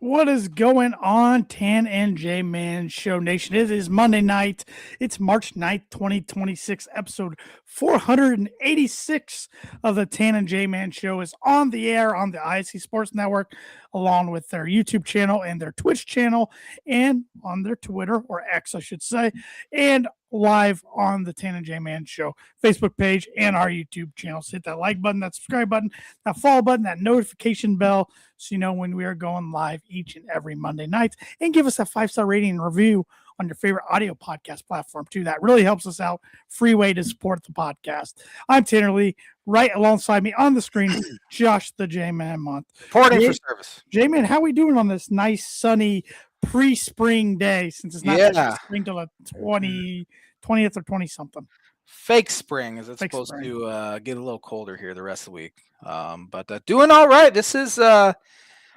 What is going on, Tan and J Man Show Nation? It is Monday night. It's March 9th, 2026, episode 486 of the Tan and J Man Show is on the air on the ISC Sports Network, along with their YouTube channel and their Twitch channel, and on their Twitter, or X, I should say, and live on the Tan and J Man Show Facebook page and our YouTube channel. So hit that like button, that subscribe button, that follow button, that notification bell, so you know when we are going live each and every Monday night, and give us a 5-star rating and review on your favorite audio podcast platform too. That really helps us out. Free way to support the podcast. I'm Tanner Lee. Right alongside me on the screen, Josh the J-Man Month. Reporting for service. J-Man, how we doing on this nice sunny pre-spring day, since it's not spring till the 20th or 20 something? Fake spring, as it's supposed to get a little colder here the rest of the week. But doing all right. This is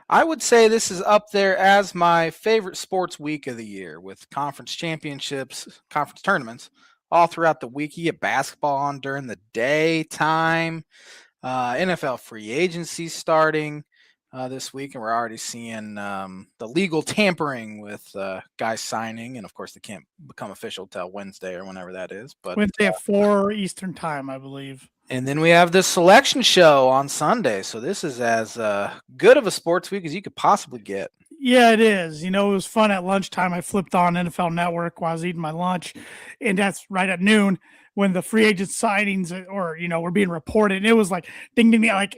I would say this is up there as my favorite sports week of the year, with conference championships, conference tournaments all throughout the week. You get basketball on during the daytime, NFL free agency starting this week, and we're already seeing the legal tampering with guys signing, and of course they can't become official till Wednesday or whenever that is. But Wednesday at 4 Eastern time, I believe. And then we have the selection show on Sunday. So this is as good of a sports week as you could possibly get. Yeah, it is. You know, it was fun at lunchtime. I flipped on NFL Network while I was eating my lunch, and that's right at noon when the free agent signings were being reported. And it was like ding, ding, ding, like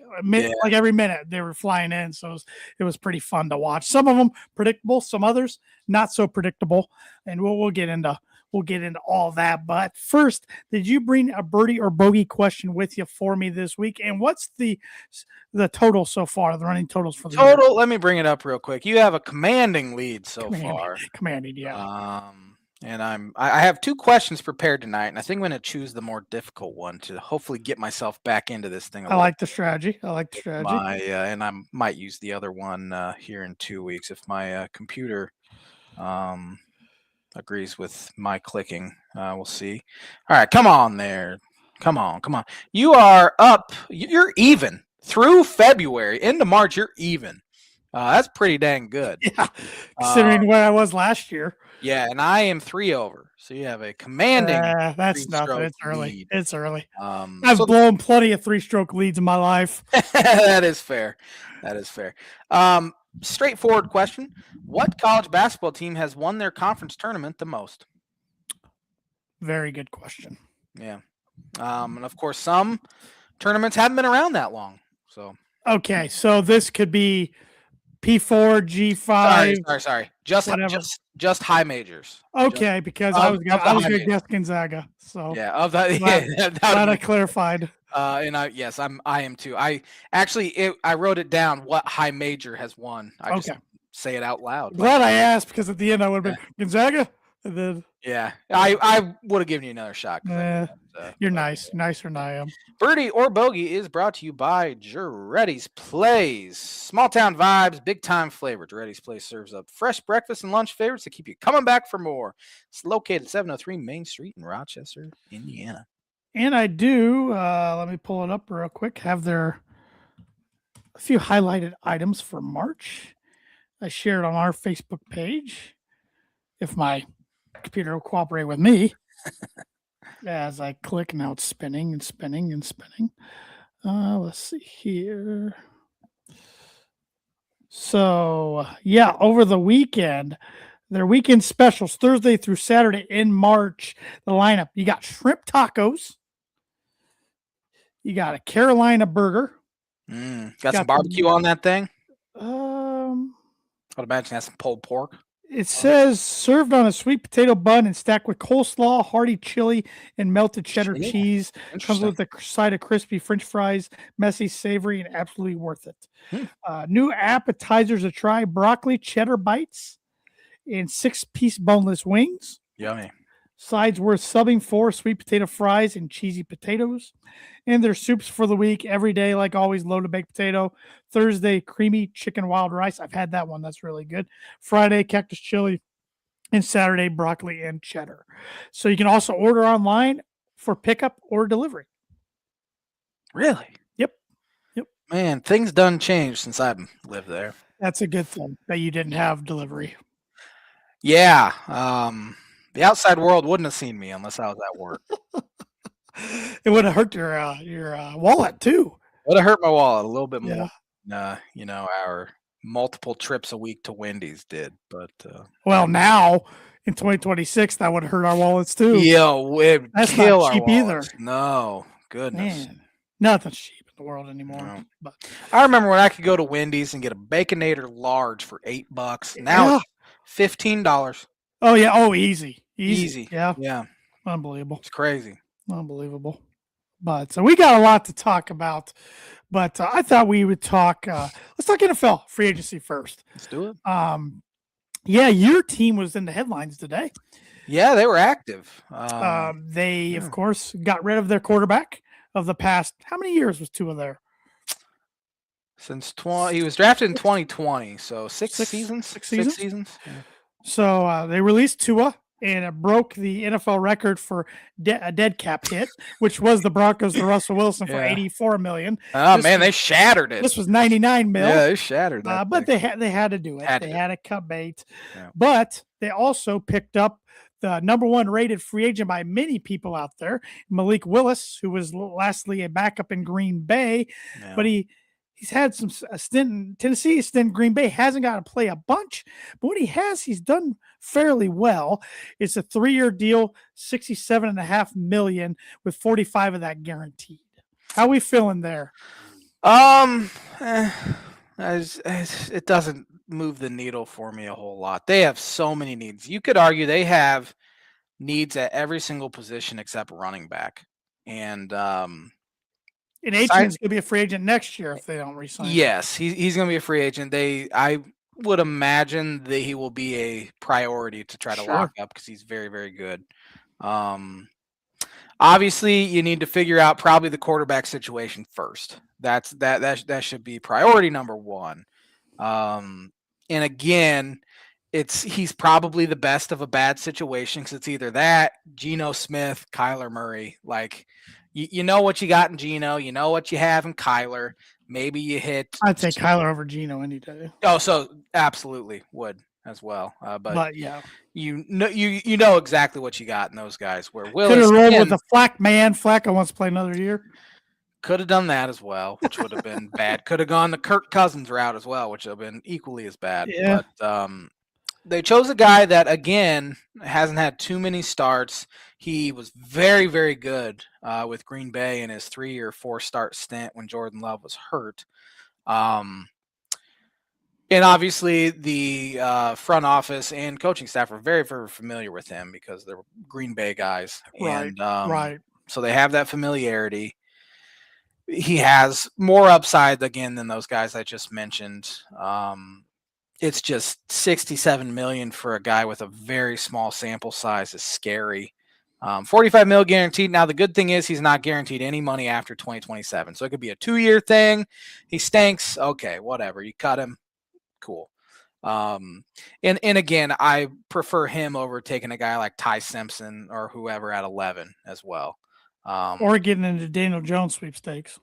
every minute they were flying in. So it was pretty fun to watch. Some of them predictable, some others not so predictable. And we'll get into all that. But first, did you bring a birdie or bogey question with you for me this week? And what's the total so far, the running totals for the total? year? Let me bring it up real quick. You have a commanding lead so far. Commanding, yeah. And I have two questions prepared tonight, and I think I'm going to choose the more difficult one to hopefully get myself back into this thing. I like the strategy. And I might use the other one here in 2 weeks if my computer agrees with my clicking. We'll see. All right, come on there. Come on. You are up. You're even through February into March. You're even. That's pretty dang good. Yeah, considering where I was last year. Yeah, and I am 3 over. So you have a commanding. That's nothing. It's early. Lead. It's early. I've blown plenty of 3-stroke leads in my life. That is fair. Straightforward question. What college basketball team has won their conference tournament the most? Very good question. Yeah. And of course, some tournaments haven't been around that long. So okay, so this could be P4, G5. Sorry. Just high majors. Okay, because I was going to guess Gonzaga. So yeah, glad I clarified. I am too. I wrote it down. What high major has won? I just say it out loud. Glad I asked, because at the end I would have been Gonzaga. And then I would have given you another shot. You're nicer than I am. Birdie or bogey is brought to you by Jarrety's Place. Small town vibes, big time flavor. Jarrety's Place serves up fresh breakfast and lunch favorites to keep you coming back for more. It's located at 703 Main Street in Rochester, Indiana. And I do, let me pull it up real quick, have a few highlighted items for March. I shared on our Facebook page, if my computer will cooperate with me. As I click, now it's spinning and spinning and spinning. Let's see here. So, yeah, over the weekend, their weekend specials, Thursday through Saturday in March, the lineup. You got shrimp tacos. You got a Carolina burger. Got some barbecue on that thing? I'd imagine that's some pulled pork. It says served on a sweet potato bun and stacked with coleslaw, hearty chili, and melted cheddar cheese. Comes with a side of crispy French fries, messy, savory, and absolutely worth it. New appetizers to try: broccoli cheddar bites and 6-piece boneless wings. Yummy. Sides worth subbing for: sweet potato fries and cheesy potatoes. And their soups for the week every day, like always, loaded baked potato. Thursday, creamy chicken wild rice. I've had that one. That's really good. Friday, cactus chili. And Saturday, broccoli and cheddar. So you can also order online for pickup or delivery. Really? Yep. Man, things done changed since I've lived there. That's a good thing that you didn't have delivery. Yeah. The outside world wouldn't have seen me unless I was at work. It would have hurt your wallet too. Would have hurt my wallet a little bit Yeah. more. Our multiple trips a week to Wendy's did, but well, now in 2026, that would hurt our wallets too. It That's kill not cheap our either. No, goodness. Man, nothing's cheap in the world anymore. No. But I remember when I could go to Wendy's and get a Baconator large for $8. Now it's $15. Oh yeah. Oh, easy. Yeah. Unbelievable. It's crazy. Unbelievable. But so we got a lot to talk about. But I thought we would talk. Let's talk NFL free agency first. Let's do it. Yeah, your team was in the headlines today. Yeah, they were active. They, of course, got rid of their quarterback of the past. How many years was Tua there? Since he was drafted in 2020, so six seasons. 6 seasons. 6 seasons. Yeah. So they released Tua, and it broke the NFL record for a dead cap hit, which was the Broncos to Russell Wilson for $84 million. Oh man, they shattered it. This was $99 million. Yeah, they shattered that. But they had to do it. They had to cut bait. Yeah. But they also picked up the number one rated free agent by many people out there, Malik Willis, who was lastly a backup in Green Bay, but he's had a stint in Tennessee, a stint in Green Bay, hasn't got to play a bunch, but when he has, he's done fairly well. It's a 3-year deal, $67.5 million with 45 of that guaranteed. How are we feeling there? It doesn't move the needle for me a whole lot. They have so many needs. You could argue they have needs at every single position except running back. And Aitken's going to be a free agent next year if they don't resign. Yes, he's going to be a free agent. I would imagine that he will be a priority to try to lock up because he's very, very good. Obviously, you need to figure out probably the quarterback situation first. That should be priority number one. And again, he's probably the best of a bad situation because it's either that, Geno Smith, Kyler Murray. Like, you know what you got in Geno, you know what you have in Kyler. Maybe you hit. I'd say Kyler over Geno any day. Oh, so absolutely would as well. But yeah, you know exactly what you got in those guys. Where Willis could have rolled with a Flack man. Flacco wants to play another year. Could have done that as well, which would have been bad. Could have gone the Kirk Cousins route as well, which would have been equally as bad. Yeah. But they chose a guy that, again, hasn't had too many starts. He was very, very good with Green Bay in his 3 or 4 start stint when Jordan Love was hurt. And obviously the front office and coaching staff are very, very familiar with him because they're Green Bay guys. Right. And so they have that familiarity. He has more upside, again, than those guys I just mentioned. It's just $67 million for a guy with a very small sample size is scary. $45 million guaranteed. Now, the good thing is he's not guaranteed any money after 2027. So it could be a 2-year thing. He stinks. Okay, whatever. You cut him. Cool. And again, I prefer him over taking a guy like Ty Simpson or whoever at 11 as well. Or getting into Daniel Jones sweepstakes.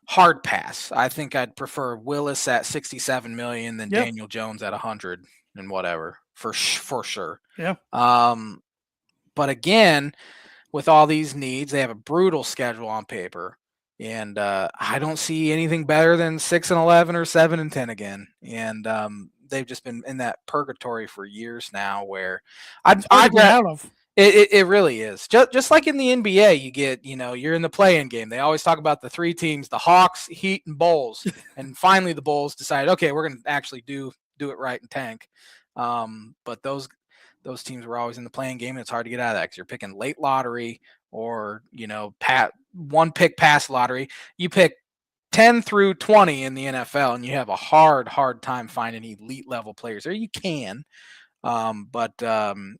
Hard pass. I think I'd prefer Willis at $67 million than Daniel Jones at 100 and whatever for sure. Yeah. But again, with all these needs, they have a brutal schedule on paper, and I don't see anything better than 6-11 or 7-10 again. And they've just been in that purgatory for years now, where I'd get out of. It really is. Just like in the NBA, you get, you're in the play-in game. They always talk about the 3 teams, the Hawks, Heat, and Bulls. And finally the Bulls decided, okay, we're going to actually do it right and tank. But those teams were always in the play-in game, and it's hard to get out of that because you're picking late lottery or, one pick pass lottery. You pick 10 through 20 in the NFL, and you have a hard time finding elite level players there. You can. But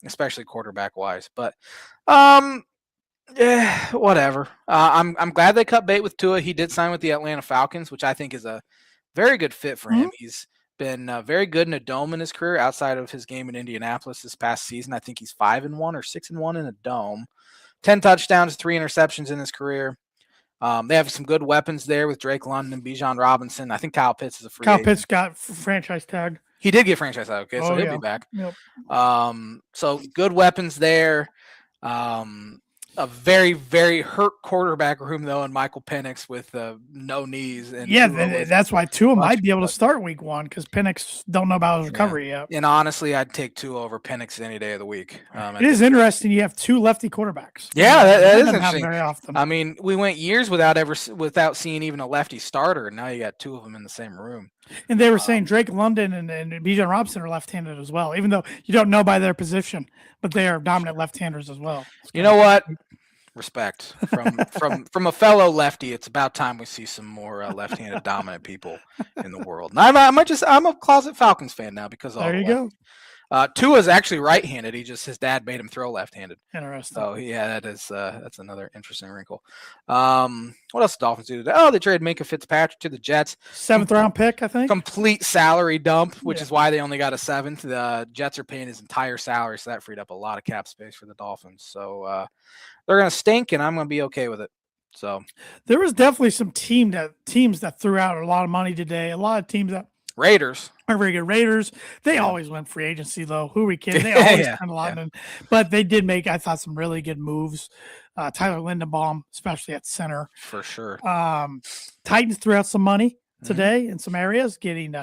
especially quarterback wise, but whatever. I'm glad they cut bait with Tua. He did sign with the Atlanta Falcons, which I think is a very good fit for him. He's been very good in a dome in his career outside of his game in Indianapolis this past season. I think he's 5-1 or 6-1 in a dome, 10 touchdowns, 3 interceptions in his career. They have some good weapons there with Drake London and Bijan Robinson. I think Kyle Pitts is a free Kyle agent. Pitts got franchise tagged. He did get franchise tagged. Okay, so he'll be back. Yep. So good weapons there. A very, very hurt quarterback room, though, in Michael Penix with no knees. And that's why Tua might be able to start week 1 because Penix don't know about his recovery yet. And honestly, I'd take Tua over Penix any day of the week. It is interesting. You have 2 lefty quarterbacks. Yeah, that is interesting. Very often. I mean, we went years without seeing even a lefty starter, and now you got 2 of them in the same room. And they were saying Drake London and Bijan Robinson are left-handed as well, even though you don't know by their position, but they are dominant left-handers as well. You know what? Respect from a fellow lefty. It's about time we see some more left-handed dominant people in the world. And I'm a closet Falcons fan now because of all there you go. Tua is actually right-handed. His dad made him throw left-handed. Interesting. So yeah, that's another interesting wrinkle. What else did Dolphins do today? Oh, they traded Minka Fitzpatrick to the Jets. 7th round pick, I think. Complete salary dump, which is why they only got a 7th. The Jets are paying his entire salary, so that freed up a lot of cap space for the Dolphins. So they're gonna stink, and I'm gonna be okay with it. So there was definitely some teams that threw out a lot of money today. A lot of teams that Raiders are very good. Raiders, they always went free agency though. Who are we kidding? They always spend a lot in, but they did make, I thought, some really good moves. Tyler Lindenbaum, especially at center, for sure. Titans threw out some money today in some areas, getting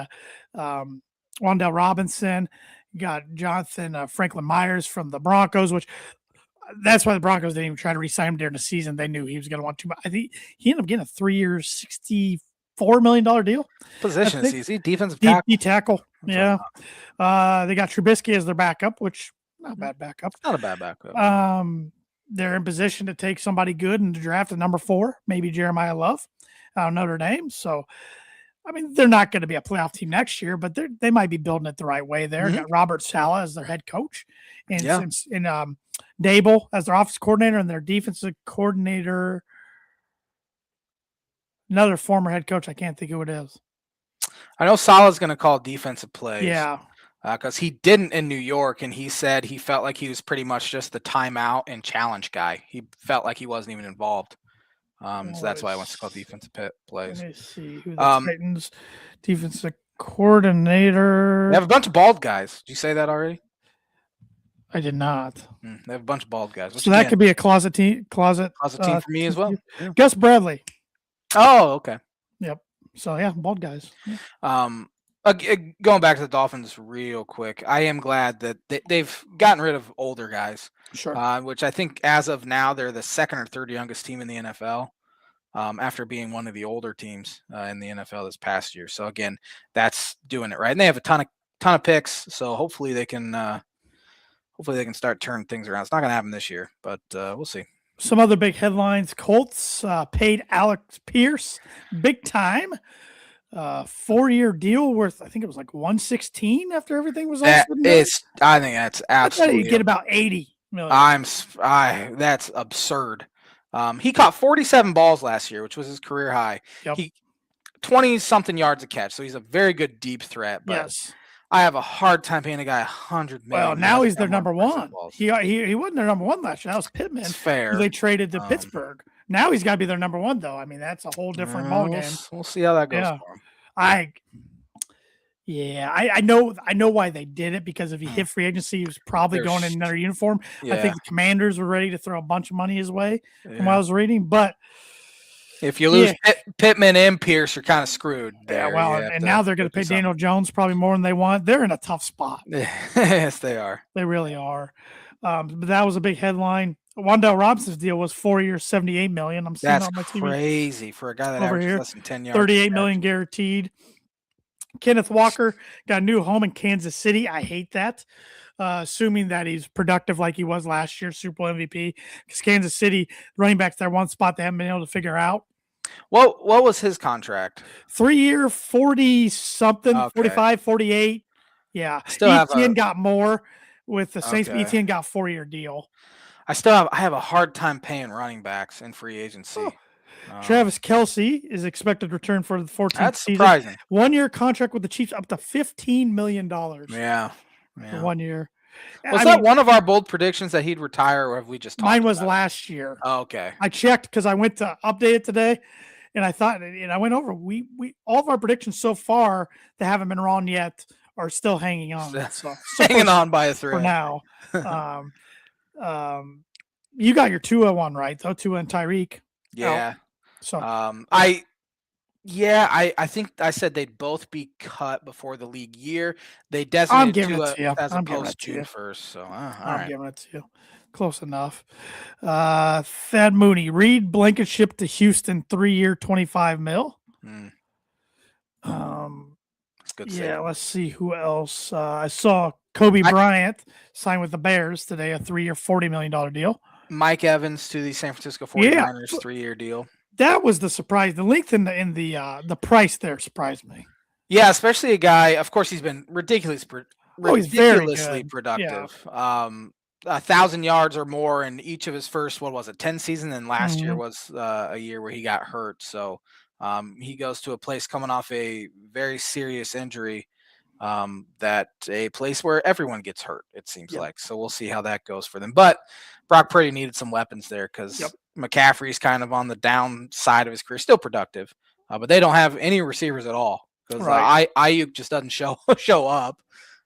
Wan'Dale Robinson, got Jonathan Franklin Myers from the Broncos, which that's why the Broncos didn't even try to re-sign him during the season. They knew he was going to want too much. I think he ended up getting a 3-year, $64 million deal. Position is easy. Defensive tackle. Yeah. They got Trubisky as their backup, which not a bad backup. Not a bad backup. They're in position to take somebody good in the draft at number 4, maybe Jeremiah Love out of Notre Dame. So, I mean, they're not going to be a playoff team next year, but they might be building it the right way there. Got Robert Saleh as their head coach and Dable as their offensive coordinator and their defensive coordinator. Another former head coach. I can't think who it is. I know Saleh's going to call defensive plays. Yeah. Because he didn't in New York, and he said he felt like he was pretty much just the timeout and challenge guy. He felt like he wasn't even involved. So that's why I wants to call defensive plays. Let me see who the Titans defensive coordinator. They have a bunch of bald guys. Did you say that already? I did not. They have a bunch of bald guys. So that could be a closet team for me as well. Yeah. Gus Bradley. Oh, okay. Yep. So yeah, bald guys. Yeah. Going back to the Dolphins real quick, I am glad that they've gotten rid of older guys. Sure. Which I think as of now they're the 2nd or 3rd youngest team in the NFL, after being one of the older teams in the NFL this past year. So again, that's doing it right, and they have a ton of picks. So hopefully they can start turning things around. It's not going to happen this year, but we'll see. Some other big headlines: Colts paid Alex Pierce big time. 4-year deal worth, I think it was like 116 after everything was all said and done. I think that's absolutely. You get about 80 million. That's absurd. He caught 47 balls last year, which was his career high. Yep. He 20-something yards a catch, so he's a very good deep threat. But yes. I have a hard time paying a guy $100 million. Well, now he's their number 1. He wasn't their number 1 last year. That was Pittman. It's fair. They traded to Pittsburgh. Now he's got to be their number 1, though. I mean, that's a whole different ballgame. We'll see how that goes for him. I know why they did it, because if he hit free agency, he was probably going in another uniform. Yeah. I think the Commanders were ready to throw a bunch of money his way from what I was reading. But if you lose Pittman and Pierce, you're kind of screwed there. Yeah, well, and now they're going to pay Daniel Jones probably more than they want. They're in a tough spot. Yes, they are. They really are. But that was a big headline. Wan'Dale Robinson's deal was 4 years, $78 million. I'm seeing on my TV. Crazy for a guy that averages less than 10 yards. $38 million guaranteed. Kenneth Walker got a new home in Kansas City. I hate that. Assuming that he's productive like he was last year, Super Bowl MVP. Because Kansas City running backs, their one spot they haven't been able to figure out. What was his contract? 3-year, 40-something, 45, 48. Yeah. Etienne got more with the Saints. Okay. Etienne got a 4-year deal. I have a hard time paying running backs in free agency. Oh. Travis Kelce is expected to return for the 14th That's season. Surprising. 1-year contract with the Chiefs up to $15 million. Yeah. For 1 year. Was that one of our bold predictions that he'd retire, or have we just talked mine was about last year. Oh, okay. I checked because I went to update it today, and I thought, and I went over. We all of our predictions so far that haven't been wrong yet are still hanging on. So hanging on by a thread for now. You got your Tua one right though, Tua and Tyreek. Yeah. Out. So I think I said they'd both be cut before the league year. They designated Tua as a post June 1st. So I'm giving it to you. Close enough. Thad Mooney, Reed Blankenship to Houston, 3-year, $25 million. That's good. Yeah, let's see who else. I saw Kobe Bryant sign with the Bears today, a 3-year, $40 million deal. Mike Evans to the San Francisco 49ers, 3-year deal. That was the surprise. The length and the price there surprised me. Yeah, especially a guy. Of course, he's been ridiculously productive. Yeah. 1,000 yards or more in each of his first 10 seasons, and last year was a year where he got hurt. So he goes to a place coming off a very serious injury, that a place where everyone gets hurt, it seems like. So we'll see how that goes for them. But Brock Purdy needed some weapons there because McCaffrey's kind of on the downside of his career, still productive, but they don't have any receivers at all because Ayuk just doesn't show up.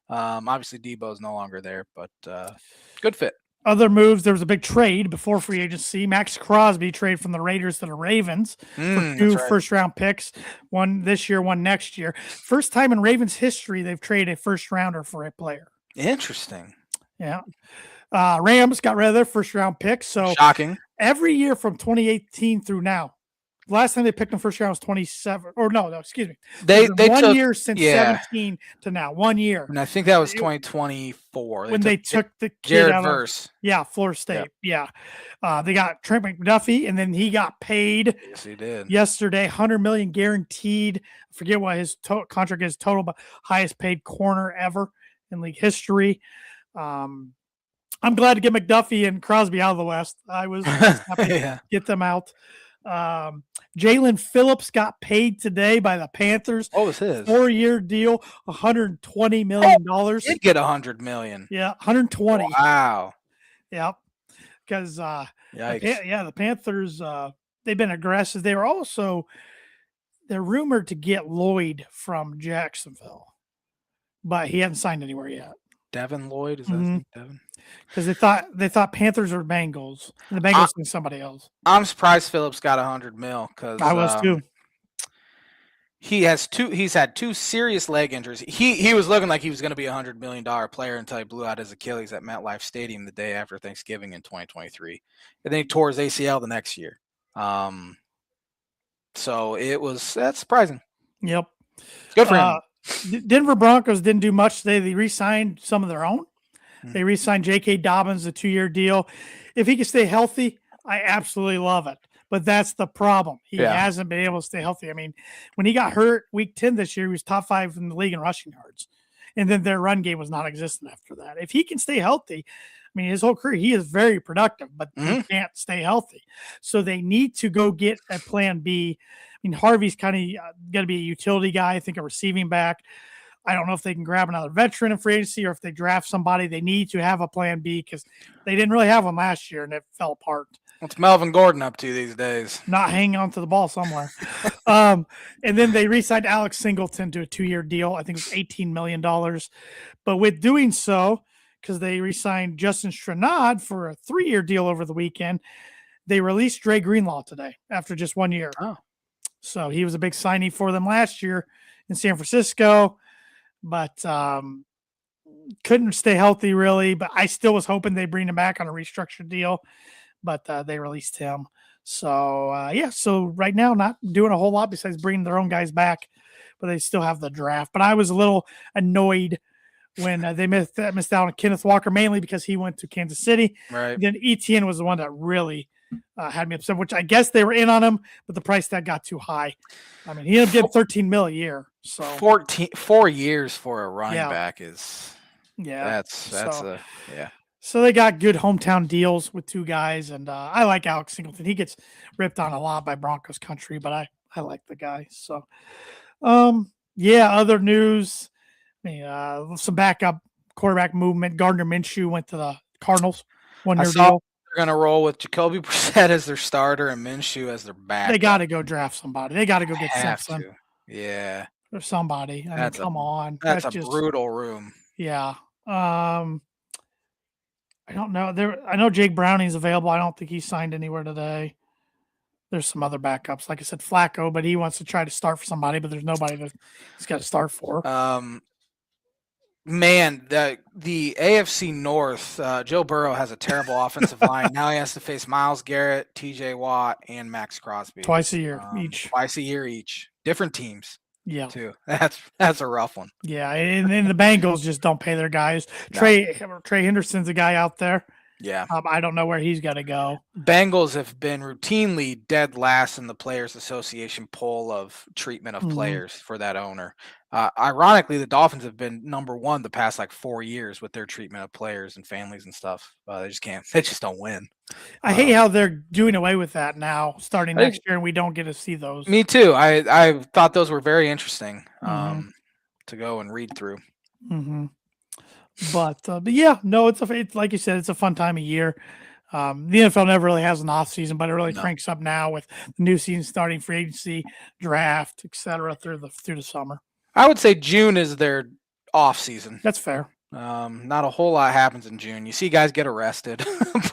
Obviously Debo's no longer there, but good fit. Other moves, there was a big trade before free agency. Max Crosby trade from the Raiders to the Ravens for 2 first-round picks, one this year, one next year. First time in Ravens history they've traded a first-rounder for a player. Interesting. Yeah. Rams got rid of their first-round picks. So shocking. Every year from 2018 through now. Last time they picked them first round was 27. Or no, excuse me. They took year since 17 to now. 1 year. And I think that was 2024 when they took the kid out of Florida State. Yeah. They got Trent McDuffie, and then he got paid. Yes, he did. Yesterday, $100 million guaranteed. I forget what his contract is total, but highest paid corner ever in league history. I'm glad to get McDuffie and Crosby out of the West. I was happy to get them out. Jalen Phillips got paid today by the Panthers. What was his 4-year deal? $120 million. Did get $100 million. Yeah, 120. Wow. Yep. Because the Panthers they've been aggressive. They're rumored to get Lloyd from Jacksonville, but he hasn't signed anywhere yet. Devin Lloyd, is that his name? Devin? Because they thought Panthers or Bengals, and the Bengals and somebody else. I'm surprised Phillips got $100 million because I was too. He's had 2 serious leg injuries. He was looking like he was going to be $100 million player until he blew out his Achilles at MetLife Stadium the day after Thanksgiving in 2023, and then he tore his ACL the next year. So that's surprising. Yep, good for him. Denver Broncos didn't do much today. They re-signed some of their own. They re-signed J.K. Dobbins, a 2-year deal. If he can stay healthy, I absolutely love it. But that's the problem. He hasn't been able to stay healthy. I mean, when he got hurt week 10 this year, he was top 5 in the league in rushing yards. And then their run game was non-existent after that. If he can stay healthy, I mean, his whole career, he is very productive, but he can't stay healthy. So they need to go get a plan B. I mean, Harvey's kind of going to be a utility guy, I think a receiving back. I don't know if they can grab another veteran in free agency or if they draft somebody. They need to have a plan B because they didn't really have one last year and it fell apart. What's Melvin Gordon up to these days? Not hanging on to the ball somewhere. And then they re-signed Alex Singleton to a 2-year deal. I think it was $18 million. But with doing so, because they re-signed Justin Stranad for a 3-year deal over the weekend, they released Dre Greenlaw today after just 1 year. Oh. So he was a big signing for them last year in San Francisco, but couldn't stay healthy really. But I still was hoping they'd bring him back on a restructured deal, but they released him. So, so right now not doing a whole lot besides bringing their own guys back, but they still have the draft. But I was a little annoyed when they missed out on Kenneth Walker, mainly because he went to Kansas City. Right. Then Etienne was the one that really had me upset, which I guess they were in on him, but the price tag got too high. I mean, he ended up getting $13 million a year. So 4 years for a running back is So they got good hometown deals with 2 guys, and I like Alex Singleton. He gets ripped on a lot by Broncos country, but I like the guy. So, other news. I mean, some backup quarterback movement. Gardner Minshew went to the Cardinals. 1-year deal. They're going to roll with Jacoby Brissett as their starter and Minshew as their backup. They got to go draft somebody. They got to go get Simpson. Yeah. Or somebody. I mean, come on. That's a brutal room. Yeah. I don't know. I know Jake Browning's available. I don't think he signed anywhere today. There's some other backups. Like I said, Flacco, but he wants to try to start for somebody, but there's nobody that he's got to start for. Man, the AFC North, Joe Burrow has a terrible offensive line. Now he has to face Myles Garrett, TJ Watt, and Max Crosby. Twice a year each. Different teams. Yeah. Too. That's a rough one. Yeah, and then the Bengals just don't pay their guys. No. Trey Henderson's a guy out there. Yeah. I don't know where he's got to go. Bengals have been routinely dead last in the Players Association poll of treatment of players for that owner. Ironically, the Dolphins have been number one the past 4 years with their treatment of players and families and stuff. They just don't win. I hate how they're doing away with that now starting next year, and we don't get to see those. Me too. I thought those were very interesting to go and read through. Mm-hmm. But yeah, no, it's like you said, it's a fun time of year. The NFL never really has an off season, but it really cranks up now with the new season starting, free agency, draft, etc. through the summer. I would say June is their off season. That's fair. Not a whole lot happens in June. You see guys get arrested,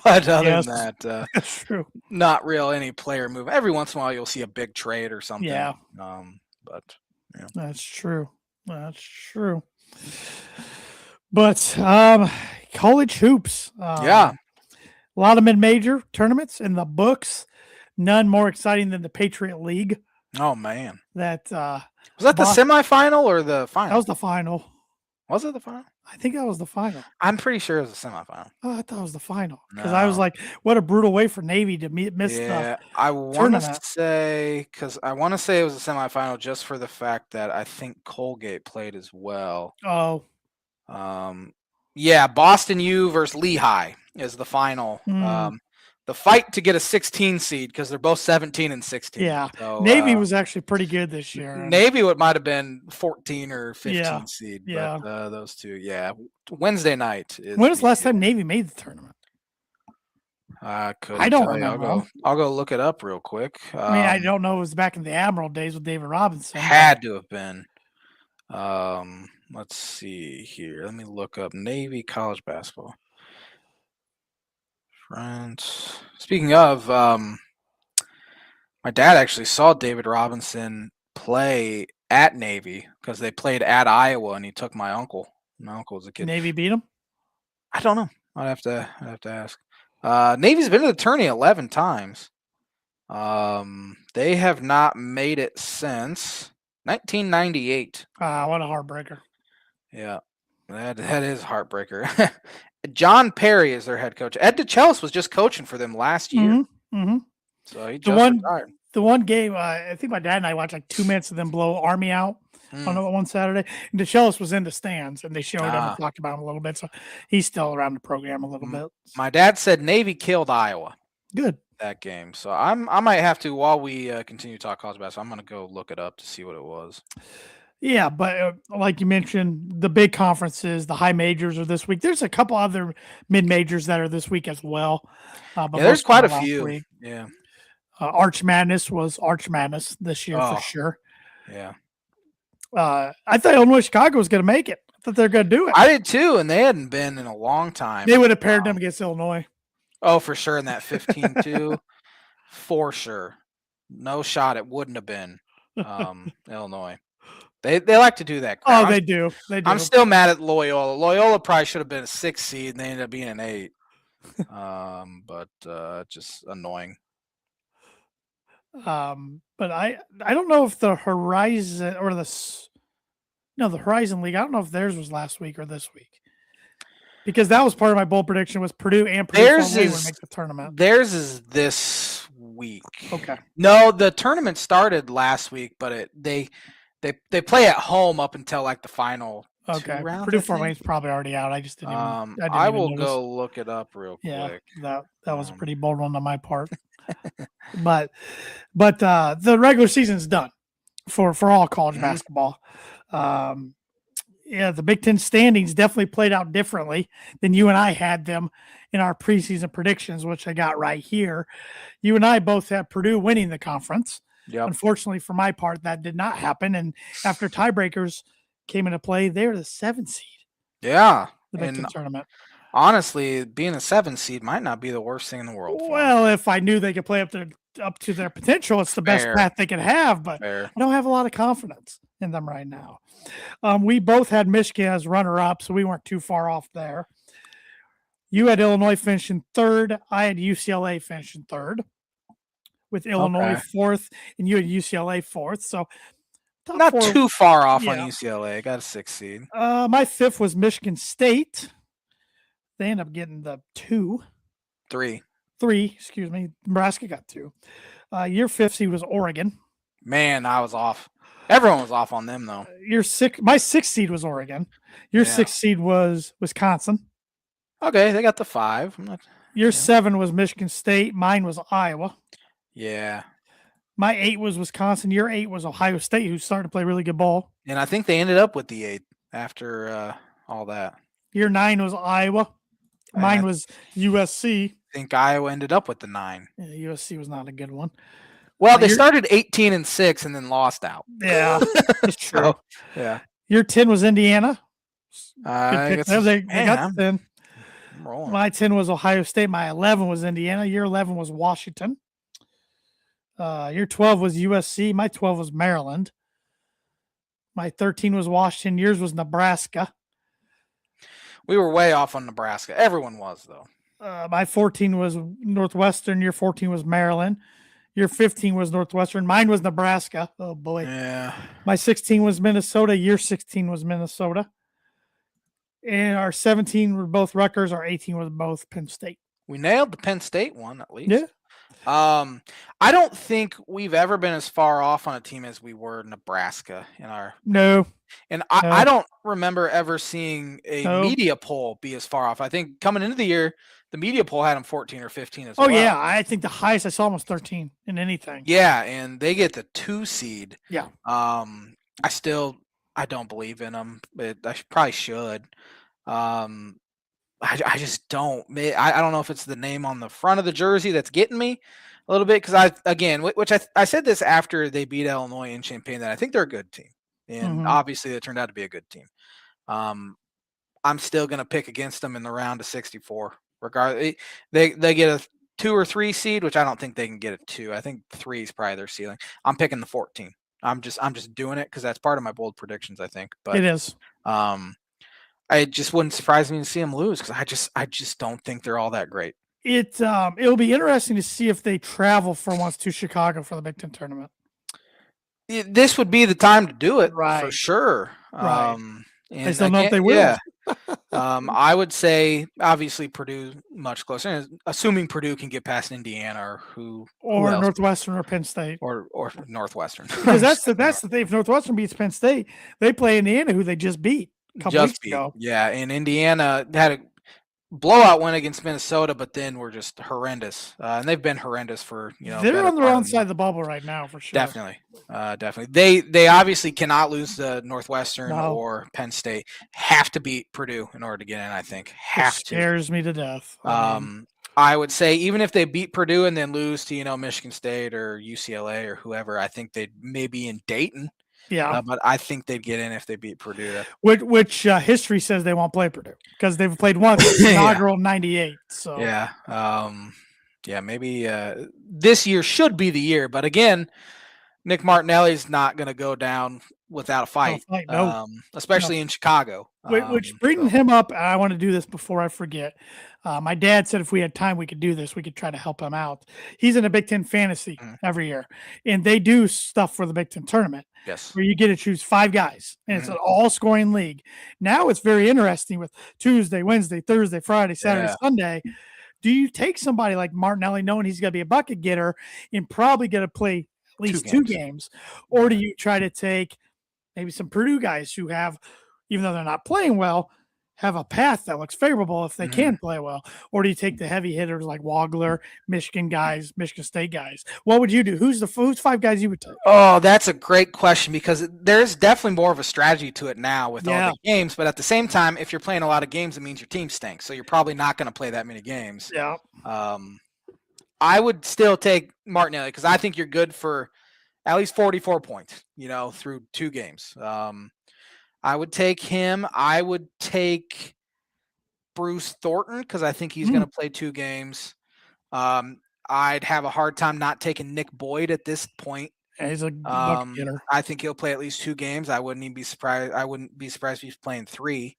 but other than that, that's true. Not real any player move. Every once in a while, you'll see a big trade or something. Yeah. But yeah. That's true. That's true. But college hoops. Yeah. A lot of mid-major tournaments in the books. None more exciting than the Patriot League. Oh, man. Was that the semifinal or the final? That was the final. Was it the final? I think that was the final. I'm pretty sure it was the semifinal. Oh, I thought it was the final. Because I was like, what a brutal way for Navy to miss the I want to say it was a semifinal just for the fact that I think Colgate played as well. Oh. Yeah, Boston U versus Lehigh is the final. The fight to get a 16 seed because they're both 17 and 16. Yeah, so, Navy was actually pretty good this year. Navy might have been 14 or 15 seed. Yeah, but those two. Yeah, Wednesday night. When was the last time Navy made the tournament? I don't remember. I'll go look it up real quick. I don't know. It was back in the Admiral days with David Robinson. Had to have been. Let's see here. Let me look up Navy college basketball. France. Speaking of, my dad actually saw David Robinson play at Navy because they played at Iowa, and he took my uncle. My uncle was a kid. Navy beat him? I don't know. I'd have to ask. Navy's been to the tourney 11 times. They have not made it since 1998. What a heartbreaker. Yeah, that is heartbreaker. John Perry is their head coach. Ed DeChellis was just coaching for them last year. Mm-hmm. So he just retired. The one game, I think my dad and I watched 2 minutes of them blow Army out on one Saturday. And DeChellis was in the stands, and they showed him and talked about him a little bit. So he's still around the program a little bit. My dad said Navy killed Iowa. Good. That game. So I might have to, while we continue to talk college basketball, I'm going to go look it up to see what it was. Yeah, but like you mentioned, the big conferences, the high majors are this week. There's a couple other mid-majors that are this week as well. But there's quite a few. Week. Yeah. Arch Madness was Arch Madness this year for sure. Yeah. I thought Illinois Chicago was going to make it. I thought they were going to do it. I did too, and they hadn't been in a long time. They would have paired them against Illinois. Oh, for sure. In that 15-2. For sure. No shot. It wouldn't have been Illinois. They like to do that crap. Oh, they do. I'm still mad at Loyola. Loyola probably should have been a 6 seed, and they ended up being an 8. But just annoying. But I don't know if the Horizon or the Horizon League, I don't know if theirs was last week or this week. Because that was part of my bold prediction was Purdue and Purdue would make the tournament. Theirs is this week. Okay. No, the tournament started last week, but they play at home up until the final 2 rounds. Purdue Fort Wayne's probably already out. I just didn't even I will go look it up real quick. That was a pretty bold one on my part. but the regular season's done for all college basketball. Yeah, the Big Ten standings definitely played out differently than you and I had them in our preseason predictions, which I got right here. You and I both had Purdue winning the conference. Yep. Unfortunately, for my part, that did not happen. And after tiebreakers came into play, they were the 7th seed. Yeah. The Big Ten tournament. Honestly, being a 7th seed might not be the worst thing in the world. Well, if I knew they could play up to their potential, it's the best path they could have. But I don't have a lot of confidence in them right now. We both had Michigan as runner-up, so we weren't too far off there. You had Illinois finishing 3rd. I had UCLA finishing 3rd, with Illinois 4th, and you had UCLA 4th. So not too far off on UCLA. I got a 6th seed. My 5th was Michigan State. They ended up getting the 3. Excuse me. Nebraska got 2. Your 5th seed was Oregon. Man, I was off. Everyone was off on them, though. My 6th seed was Oregon. Your 6th seed was Wisconsin. Okay, they got the 5. Your 7 was Michigan State. Mine was Iowa. Yeah. My 8 was Wisconsin. Your 8 was Ohio State, who's starting to play really good ball. And I think they ended up with the 8 after all that. Your 9 was Iowa. Mine was USC. I think Iowa ended up with the 9. Yeah, USC was not a good one. Well, they started 18-6 and then lost out. Yeah, that's true. So, yeah. Your 10 was Indiana. They got 10. I'm rolling. My 10 was Ohio State. My 11 was Indiana. Your 11 was Washington. Your 12 was USC. My 12 was Maryland. My 13 was Washington. Yours was Nebraska. We were way off on Nebraska. Everyone was, though. My 14 was Northwestern. Your 14 was Maryland. Your 15 was Northwestern. Mine was Nebraska. Oh, boy. Yeah. My 16 was Minnesota. Your 16 was Minnesota. And our 17 were both Rutgers. Our 18 was both Penn State. We nailed the Penn State one, at least. Yeah. I don't think we've ever been as far off on a team as we were Nebraska in our. No. And I don't remember ever seeing a media poll be as far off. I think coming into the year, the media poll had them 14 or 15 as well. Oh, yeah. I think the highest I saw was 13 in anything. Yeah, and they get the 2 seed. Yeah. I don't believe in them, but I probably should. I just don't. I don't know if it's the name on the front of the jersey that's getting me a little bit, because I said this after they beat Illinois in Champaign, that I think they're a good team, and obviously they turned out to be a good team. I'm still going to pick against them in the round of 64. Regardless, they get a 2 or 3 seed, which I don't think they can get a 2. I think 3 is probably their ceiling. I'm picking the 14. I'm just doing it because that's part of my bold predictions, I think. But it is. It just wouldn't surprise me to see them lose, because I just don't think they're all that great. It'll be interesting to see if they travel for once to Chicago for the Big Ten tournament. This would be the time to do it, right? For sure. Right. I still know if they will. Yeah. I would say obviously Purdue much closer, assuming Purdue can get past Indiana or Northwestern or Penn State or Northwestern. Because that's the thing. If Northwestern beats Penn State, they play Indiana, who they just beat a couple weeks ago. Yeah, and Indiana had a blowout win against Minnesota, but then we're just horrendous, and they've been horrendous for They're on the wrong side of the bubble right now for sure. Definitely. They obviously cannot lose to Northwestern or Penn State. Have to beat Purdue in order to get in. I think scares me to death. I would say even if they beat Purdue and then lose to Michigan State or UCLA or whoever, I think they'd maybe in Dayton. Yeah, but I think they'd get in if they beat Purdue. Which history says they won't play Purdue because they've played once inaugural '98. So maybe this year should be the year. But again, Nick Martinelli's not going to go down without a fight, especially in Chicago. Which bringing him up, I want to do this before I forget. My dad said if we had time, we could do this. We could try to help him out. He's in a Big Ten fantasy every year, and they do stuff for the Big Ten tournament. Yes, where you get to choose 5 guys, and it's an all-scoring league. Now it's very interesting with Tuesday, Wednesday, Thursday, Friday, Saturday, Sunday. Do you take somebody like Martinelli, knowing he's going to be a bucket getter and probably going to play at least 2 games, or do you try to take maybe some Purdue guys who have, even though they're not playing well, have a path that looks favorable if they can play well? Or do you take the heavy hitters like Wagler, Michigan guys, Michigan State guys? What would you do? Who's 5 guys you would take? Oh, that's a great question because there's definitely more of a strategy to it now with all the games. But at the same time, if you're playing a lot of games, it means your team stinks. So you're probably not going to play that many games. Yeah. I would still take Martinelli because I think you're good for at least 44 points, through 2 games. I would take him. I would take Bruce Thornton because I think he's going to play 2 games. I'd have a hard time not taking Nick Boyd at this point. Yeah, he's a bucket getter. I think he'll play at least 2 games. I wouldn't be surprised if he's playing 3.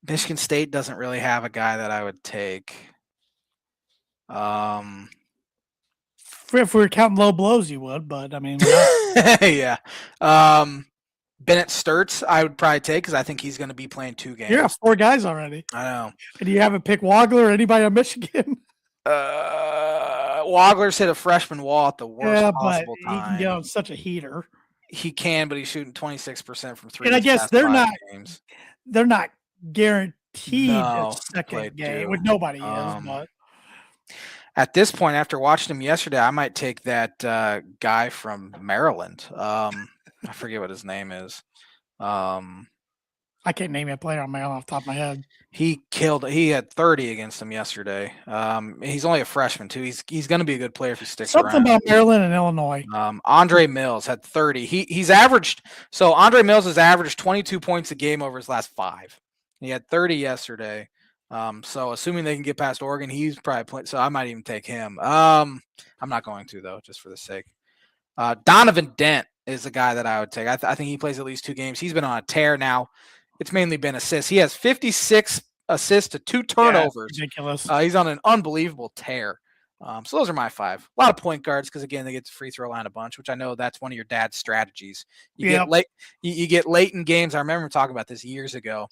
Michigan State doesn't really have a guy that I would take. If we were counting low blows, you would, but I mean, yeah. Bennett Sturts, I would probably take because I think he's going to be playing 2 games. Yeah, 4 guys already. I know. And you haven't picked Wagler or anybody on Michigan? Wagler's hit a freshman wall at the worst possible time. He can get on such a heater. He can, but he's shooting 26% from 3. And I guess they're not guaranteed a second game, with nobody is. But at this point, after watching him yesterday, I might take that guy from Maryland. I forget what his name is. I can't name a player on Maryland off the top of my head. He had 30 against him yesterday. He's only a freshman too. He's going to be a good player if he sticks around. Something about Maryland and Illinois. Andre Mills had 30. He's averaged. So Andre Mills has averaged 22 points a game over his last 5. He had 30 yesterday. So assuming they can get past Oregon, he's probably playing. So I might even take him. I'm not going to though, just for the sake. Donovan Dent is a guy that I would take. I think he plays at least 2 games. He's been on a tear now. It's mainly been assists. He has 56 assists to 2 turnovers. Yeah, ridiculous. He's on an unbelievable tear. So those are my 5. A lot of point guards because again they get the free throw line a bunch, which I know that's one of your dad's strategies. Get late. You get late in games. I remember talking about this years ago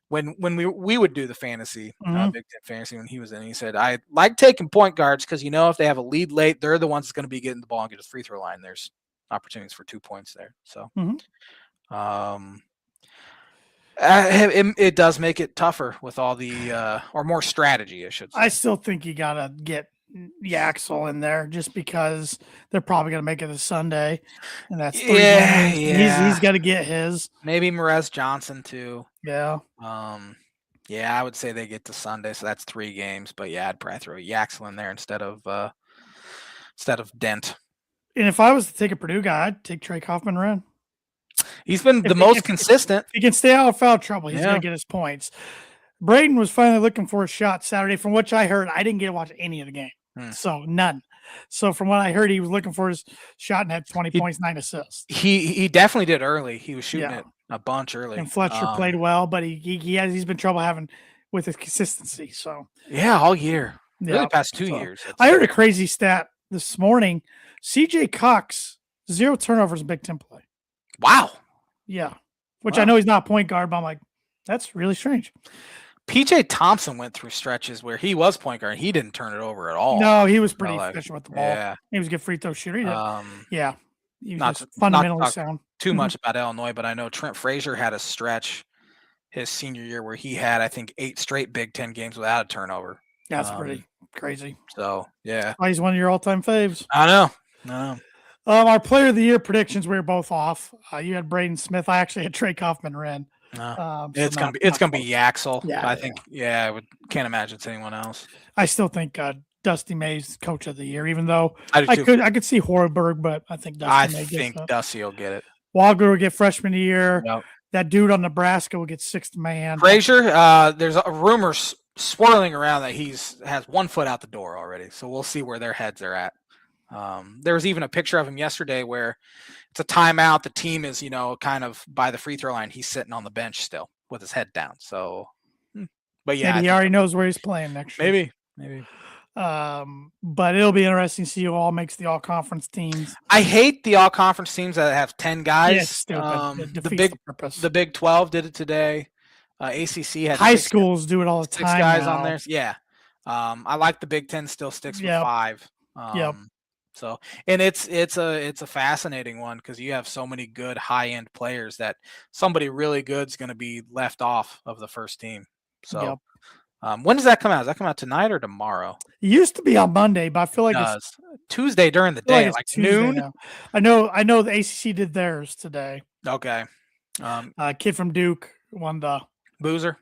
when we would do the fantasy, Big Ten fantasy when he was in. He said I like taking point guards because if they have a lead late, they're the ones that's going to be getting the ball and get a free throw line. There's opportunities for 2 points there. So. It does make it tougher with all the or more strategy, I should say. I still think you gotta get Yaxel in there just because they're probably gonna make it a Sunday, and that's 3 games. He's got to get his. Maybe Merez Johnson too. Yeah. I would say they get to Sunday, so that's 3 games. But I'd probably throw Yaxel in there instead of Dent. And if I was to take a Purdue guy, I'd take Trey Kaufman-Renn. He's been the most consistent. If he can stay out of foul trouble, he's going to get his points. Braden was finally looking for a shot Saturday. From what I heard, I didn't get to watch any of the game. So none. So from what I heard, he was looking for his shot and had 20 points, 9 assists. He definitely did early. He was shooting it a bunch early. And Fletcher played well, but he's been trouble having with his consistency. So all year. Really past 2 years. I heard a crazy stat this morning. CJ Cox, 0 turnovers in Big Ten play. Wow. Yeah. Which I know he's not a point guard, but I'm like, that's really strange. PJ Thompson went through stretches where he was point guard and he didn't turn it over at all. No, he was pretty efficient with the ball. Yeah. He was a good free throw shooter. He was not fundamentally sound. Too much about Illinois, but I know Trent Frazier had a stretch his senior year where he had, I think, 8 straight Big Ten games without a turnover. That's pretty crazy. So, yeah. He's one of your all-time faves. I know. Our player of the year predictions, we were both off. You had Braden Smith. I actually had Trey Kaufman-Renn. It's gonna be Yaxel. Yeah, I think. I can't imagine it's anyone else. I still think Dusty May's coach of the year, even though I could see Horberg, but I think Dusty will get it. Wagler will get freshman of the year. Yep. That dude on Nebraska will get 6th man. Frazier, there's rumors swirling around that has 1 foot out the door already. So we'll see where their heads are at. There was even a picture of him yesterday where it's a timeout. The team is, kind of by the free throw line. He's sitting on the bench still with his head down. So, but maybe he already knows where he's playing next year. Maybe. But it'll be interesting to see who all makes the all-conference teams. I hate the all-conference teams that have 10 guys. Yeah, stupid. The purpose. The Big 12 did it today. ACC had high schools do it all the time. 6 guys now. on there. Yeah. I like the Big 10 still sticks with 5. So, and it's a fascinating one because you have so many good high end players that somebody really good is going to be left off of the first team. So, when does that come out? Does that come out tonight or tomorrow? It used to be on Monday, but I feel like it's Tuesday during the day, like noon. Now. I know the ACC did theirs today. Okay. Kid from Duke won the Boozer.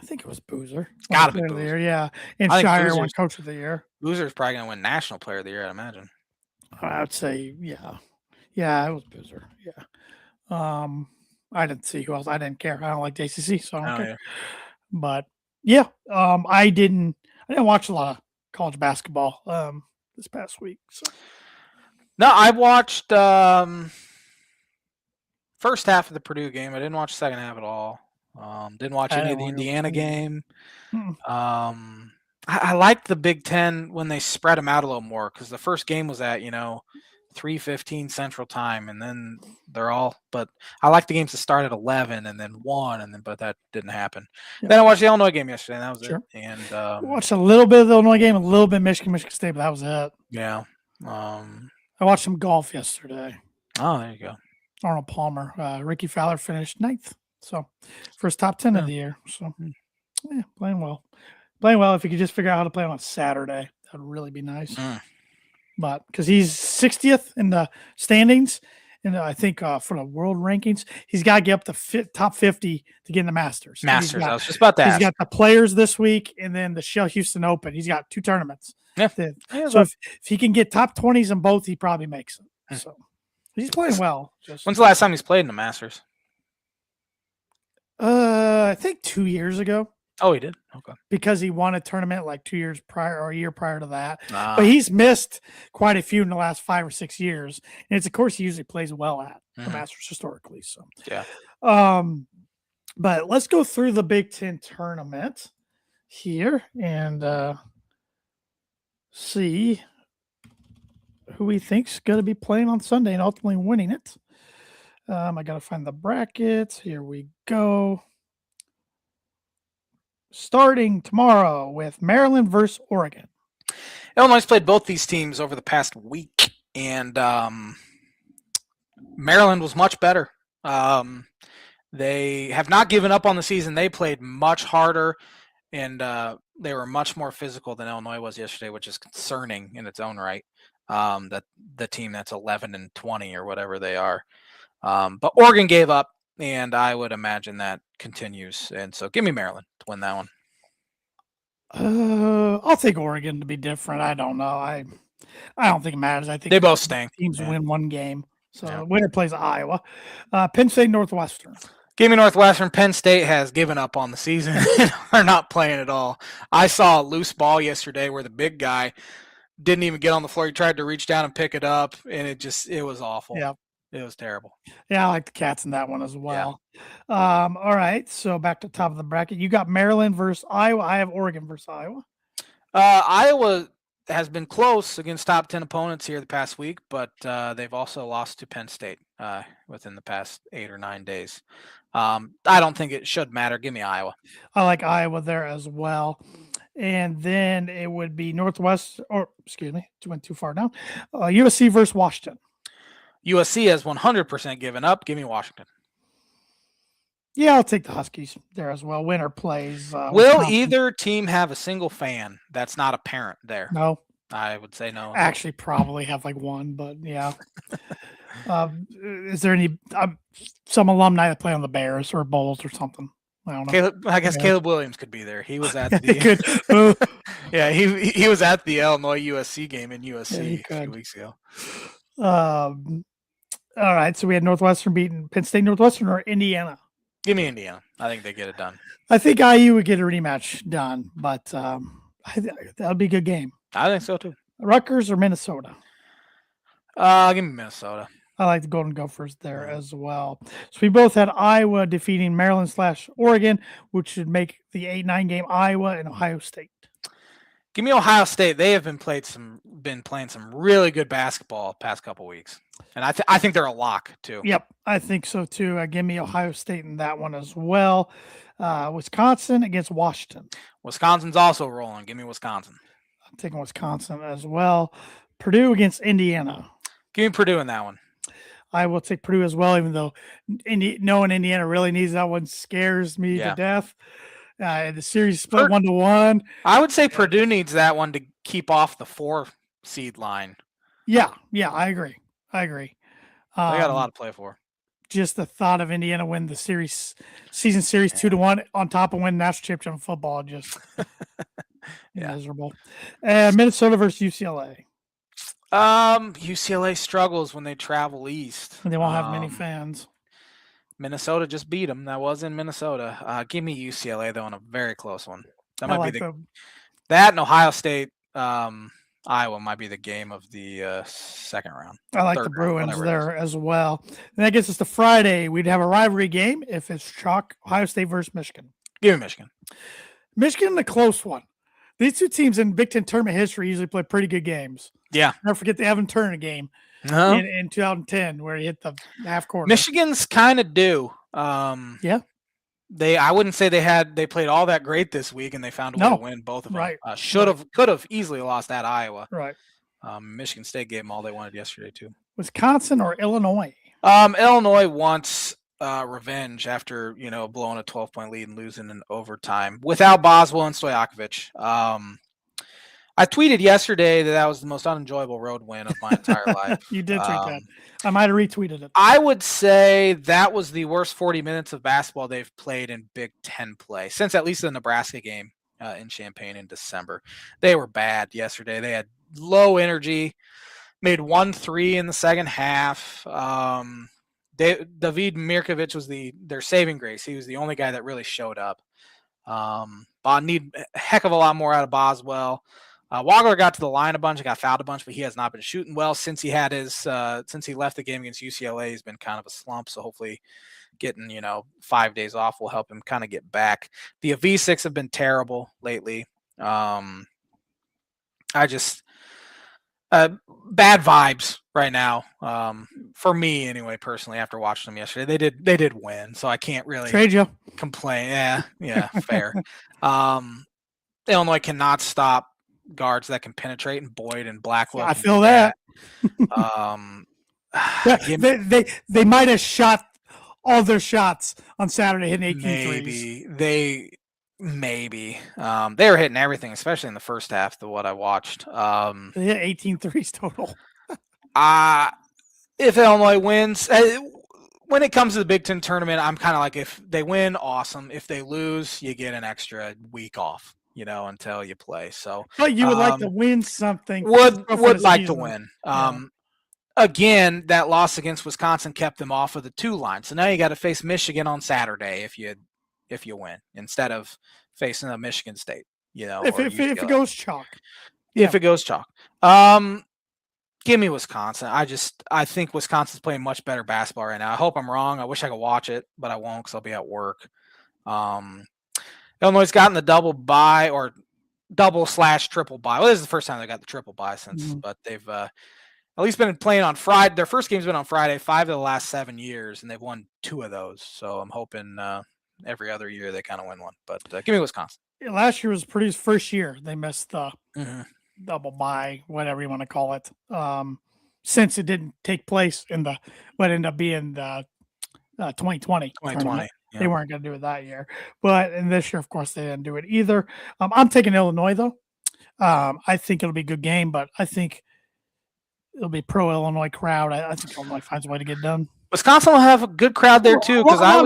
I think it was Boozer. It's gotta be Player of the Year, yeah. And Shire won Coach of the Year. Boozer's probably gonna win National Player of the Year, I'd imagine. I would say, yeah. Yeah, it was Boozer. Yeah. I didn't see who else. I didn't care. I don't like the ACC, so I don't care. Yeah. But yeah, I didn't watch a lot of college basketball this past week. So. No, I watched first half of the Purdue game. I didn't watch the second half at all. Didn't watch any of the Indiana game. I liked the Big Ten when they spread them out a little more because the first game was at 3:15 Central Time, and then but I like the games to start at 11 and then 1, but that didn't happen. Yeah. Then I watched the Illinois game yesterday, and that was it. And I watched a little bit of the Illinois game, a little bit of Michigan State, but that was it. Yeah. I watched some golf yesterday. Oh, there you go. Arnold Palmer, Ricky Fowler finished 9th, so first top 10 of the year. So yeah, playing well. If you could just figure out how to play on a Saturday, that would really be nice. But because he's 60th in the standings, and I think for the world rankings, he's got to get up to top 50 to get in the Masters. I was just about that. He's got the Players this week, and then the Shell Houston Open. He's got 2 tournaments. Yeah. So if he can get top 20s in both, he probably makes it. So he's playing well. When's the last time he's played in the Masters? I think 2 years ago. Oh, he did? Okay. Because he won a tournament like 2 years prior or a year prior to that. But he's missed quite a few in the last 5 or 6 years. And it's a course he usually plays well at the Masters historically. So yeah. But let's go through the Big Ten tournament here and see who we think's going to be playing on Sunday and ultimately winning it. I got to find the brackets. Here we go. Starting tomorrow with Maryland versus Oregon. Illinois played both these teams over the past week, and Maryland was much better. They have not given up on the season. They played much harder, and they were much more physical than Illinois was yesterday, which is concerning in its own right. That the team that's 11-20 or whatever they are. But Oregon gave up, and I would imagine that continues. And so give me Maryland to win that one. I'll take Oregon to be different. I don't know. I don't think it matters. I think they both stink. Teams win one game. So the winner plays Iowa. Penn State, Northwestern. Give me Northwestern. Penn State has given up on the season. They're not playing at all. I saw a loose ball yesterday where the big guy didn't even get on the floor. He tried to reach down and pick it up, and it was awful. Yeah. It was terrible. Yeah, I like the Cats in that one as well. Yeah. All right, so back to the top of the bracket. You got Maryland versus Iowa. I have Oregon versus Iowa. Iowa has been close against top 10 opponents here the past week, but they've also lost to Penn State within the past 8 or 9 days. I don't think it should matter. Give me Iowa. I like Iowa there as well. And then it would be went too far down. USC versus Washington. USC has 100% given up. Give me Washington. Yeah, I'll take the Huskies there as well. Winner plays. Will either team have a single fan that's not a parent there? No. I would say no. Actually, probably have like one, but yeah. Is there any some alumni that play on the Bears or Bulls or something? I don't know. I guess Caleb Williams could be there. He was at the yeah, he was at the Illinois USC game in USC a few weeks ago. All right, so we had Northwestern beating Penn State, Northwestern, or Indiana? Give me Indiana. I think they get it done. I think IU would get a rematch done, but that would be a good game. I think so, too. Rutgers or Minnesota? Give me Minnesota. I like the Golden Gophers there as well. So we both had Iowa defeating Maryland/Oregon, which should make the 8-9 game Iowa and Ohio State. Give me Ohio State. They have been playing some really good basketball the past couple weeks, and I think they're a lock too. Yep, I think so too. Give me Ohio State in that one as well. Wisconsin against Washington. Wisconsin's also rolling. Give me Wisconsin. I'm taking Wisconsin as well. Purdue against Indiana. Give me Purdue in that one. I will take Purdue as well, even though knowing Indiana really needs that one scares me to death. The series split 1-1. I would say Purdue needs that one to keep off the 4 seed line. Yeah, I agree. They got a lot to play for. Just the thought of Indiana win the season series 2-1 on top of winning national championship in football, just miserable. Minnesota versus UCLA. UCLA struggles when they travel east. They won't have many fans. Minnesota just beat them. That was in Minnesota. Give me UCLA though in a very close one. That might be that and Ohio State. Iowa might be the game of the second round. I like the Bruins there as well. And that gets us to Friday. We'd have a rivalry game if it's chalk. Ohio State versus Michigan. Give me Michigan. Michigan, a close one. These two teams in Big Ten tournament history usually play pretty good games. Yeah. Never forget the Evan Turner game in 2010 where he hit the half court. Michigan's kind of due. Yeah. I wouldn't say they played all that great this week, and they found a way to win both of them. Right. Could have easily lost at Iowa. Right. Michigan State gave them all they wanted yesterday too. Wisconsin or Illinois? Illinois wants revenge after blowing a 12-point lead and losing in overtime without Boswell and Stojakovic. I tweeted yesterday that was the most unenjoyable road win of my entire life. You did tweet that. I might have retweeted it. I would say that was the worst 40 minutes of basketball they've played in Big Ten play since at least the Nebraska game in Champaign in December. They were bad yesterday. They had low energy, made 1 3 in the second half. David Mirkovic was their saving grace. He was the only guy that really showed up. Need a heck of a lot more out of Boswell. Wagler got to the line a bunch, got fouled a bunch, but he has not been shooting well since he left the game against UCLA. He's been kind of a slump, so hopefully getting 5 days off will help him kind of get back. The V6 have been terrible lately. Bad vibes right now for me anyway. Personally, after watching them yesterday, they did win, so I can't really trade you complain. Yeah, fair. Illinois cannot stop guards that can penetrate, and Boyd and Blackwell. I feel that. They might have shot all their shots on Saturday, hitting 18 threes. Maybe. They were hitting everything, especially in the first half of what I watched. They hit 18 threes total. If Illinois wins, when it comes to the Big Ten tournament, I'm kind of like, if they win, awesome. If they lose, you get an extra week off, until you play. So, but you would like to win something. Would like to win. Again, that loss against Wisconsin kept them off of the 2 line. So now you got to face Michigan on Saturday if you win, instead of facing a Michigan State. If it goes chalk. If it goes chalk. Give me Wisconsin. I think Wisconsin's playing much better basketball right now. I hope I'm wrong. I wish I could watch it, but I won't because I'll be at work. Illinois gotten the double bye or double/triple bye. Well, this is the first time they got the triple bye since, but they've at least been playing on Friday. Their first game's been on Friday 5 of the last 7 years, and they've won 2 of those. So I'm hoping every other year they kind of win one. But give me Wisconsin. Last year was Purdue's first year. They missed the double bye, whatever you want to call it, since it didn't take place in what ended up being the 2020. 2020. Yeah. They weren't going to do it that year. But in this year, of course, they didn't do it either. I'm taking Illinois, though. I think it'll be a good game, but I think it'll be pro-Illinois crowd. I think Illinois finds a way to get done. Wisconsin will have a good crowd there, too, because I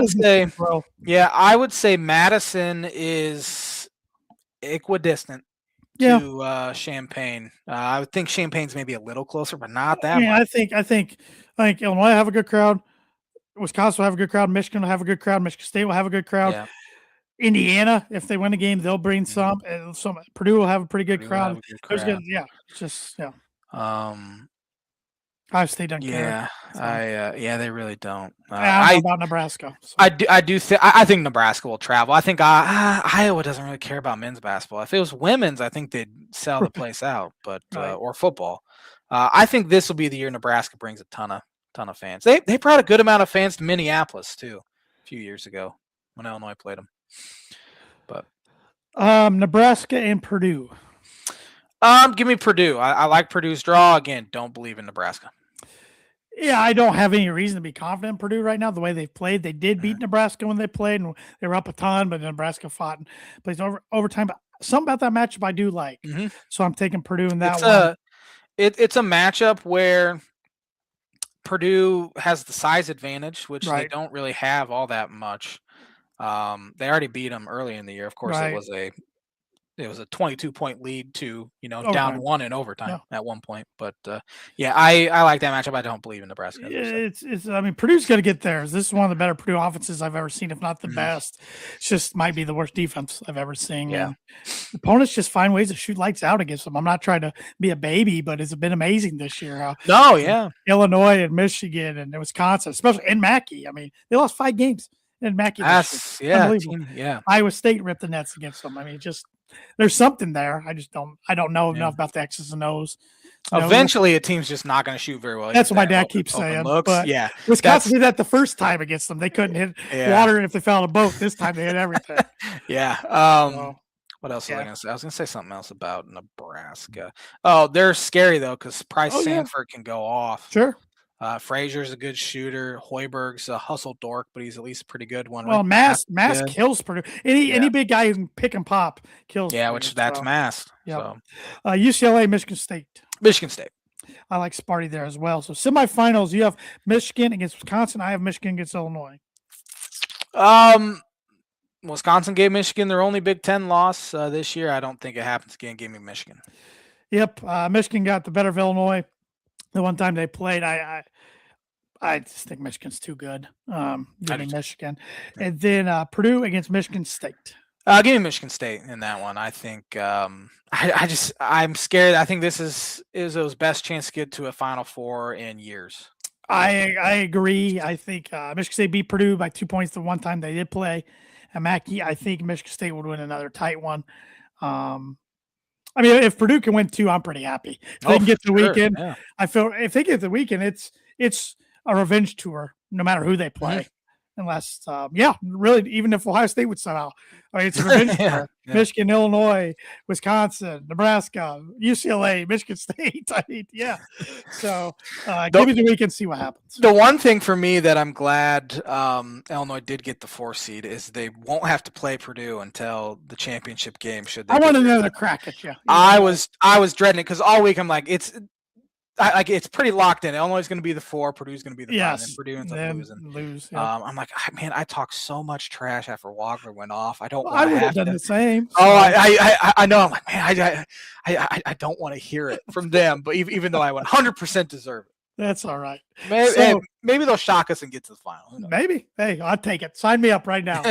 would say Madison is equidistant to Champaign. I would think Champagne's maybe a little closer, but not that much. I think Illinois will have a good crowd. Wisconsin will have a good crowd. Michigan will have a good crowd. Michigan State will have a good crowd. Yeah. Indiana, if they win a game, they'll bring some. Purdue will have a pretty good crowd. Ohio State doesn't care. They really don't. I don't know about Nebraska. So. I think Nebraska will travel. I think Iowa doesn't really care about men's basketball. If it was women's, I think they'd sell the place out. But or football. I think this will be the year Nebraska brings a ton of fans. They brought a good amount of fans to Minneapolis too a few years ago when Illinois played them. But Nebraska and Purdue. Give me Purdue. I like Purdue's draw. Again, don't believe in Nebraska. Yeah, I don't have any reason to be confident in Purdue right now. The way they've played, they did beat Nebraska when they played, and they were up a ton. But Nebraska fought and plays overtime. But something about that matchup I do like, so I'm taking Purdue in that one. It's a matchup where Purdue has the size advantage, which they don't really have all that much. They already beat them early in the year. Of course, it was a 22-point lead to, down one in overtime at one point. But I like that matchup. I don't believe in Nebraska. I mean, Purdue's going to get theirs. This is one of the better Purdue offenses I've ever seen, if not the best. It's just might be the worst defense I've ever seen. Yeah. And opponents just find ways to shoot lights out against them. I'm not trying to be a baby, but it's been amazing this year. Illinois and Michigan and Wisconsin, especially in Mackey. I mean, they lost 5 games in Mackey. Iowa State ripped the nets against them. I mean, just there's something there. I don't know enough about the X's and O's. Eventually, a team's just not going to shoot very well. That's what my dad keeps saying. But Wisconsin did that the first time against them. They couldn't hit water if they fell on a boat. This time they hit everything. What else was I going to say? I was going to say something else about Nebraska. Oh, they're scary though because Price Sanford can go off. Sure. Frazier's a good shooter. Hoiberg's a hustle dork, but he's at least a pretty good one. Well, Mass kills Purdue. Any big guy who can pick and pop kills. Yeah, Purdue, that's Mass. Yeah. So. UCLA, Michigan State. Michigan State. I like Sparty there as well. So semifinals, you have Michigan against Wisconsin. I have Michigan against Illinois. Wisconsin gave Michigan their only Big Ten loss this year. I don't think it happens again. Give me Michigan. Yep. Michigan got the better of Illinois. The one time they played, I just think Michigan's too good. Give me Michigan. And then Purdue against Michigan State. Give me Michigan State in that one. I think I'm scared. I think this is Izzo's best chance to get to a Final Four in years. I agree. I think Michigan State beat Purdue by 2 points the one time they did play at Mackey. I think Michigan State would win another tight one. I mean, if Purdue can win 2, I'm pretty happy. If they can get the weekend, I feel if they get the weekend, it's a revenge tour, no matter who they play. Unless, really, even if Ohio State would somehow. I mean, it's a revenge tour. Michigan, Illinois, Wisconsin, Nebraska, UCLA, Michigan State. I mean, So give me the weekend, see what happens. The one thing for me that I'm glad Illinois did get the 4 seed is they won't have to play Purdue until the championship game. I want another crack at you. I was dreading it because all week I'm like, it's pretty locked in. Illinois is going to be the 4, Purdue's going to be the 5, and Purdue ends up losing. I'm like, man, I talked so much trash after Wagner went off. I don't want to I would have done the same. Oh, I know. I'm like, man, I don't want to hear it from them. But even though I 100% deserve it. That's all right. Maybe they'll shock us and get to the final. Maybe. Hey, I'll take it. Sign me up right now.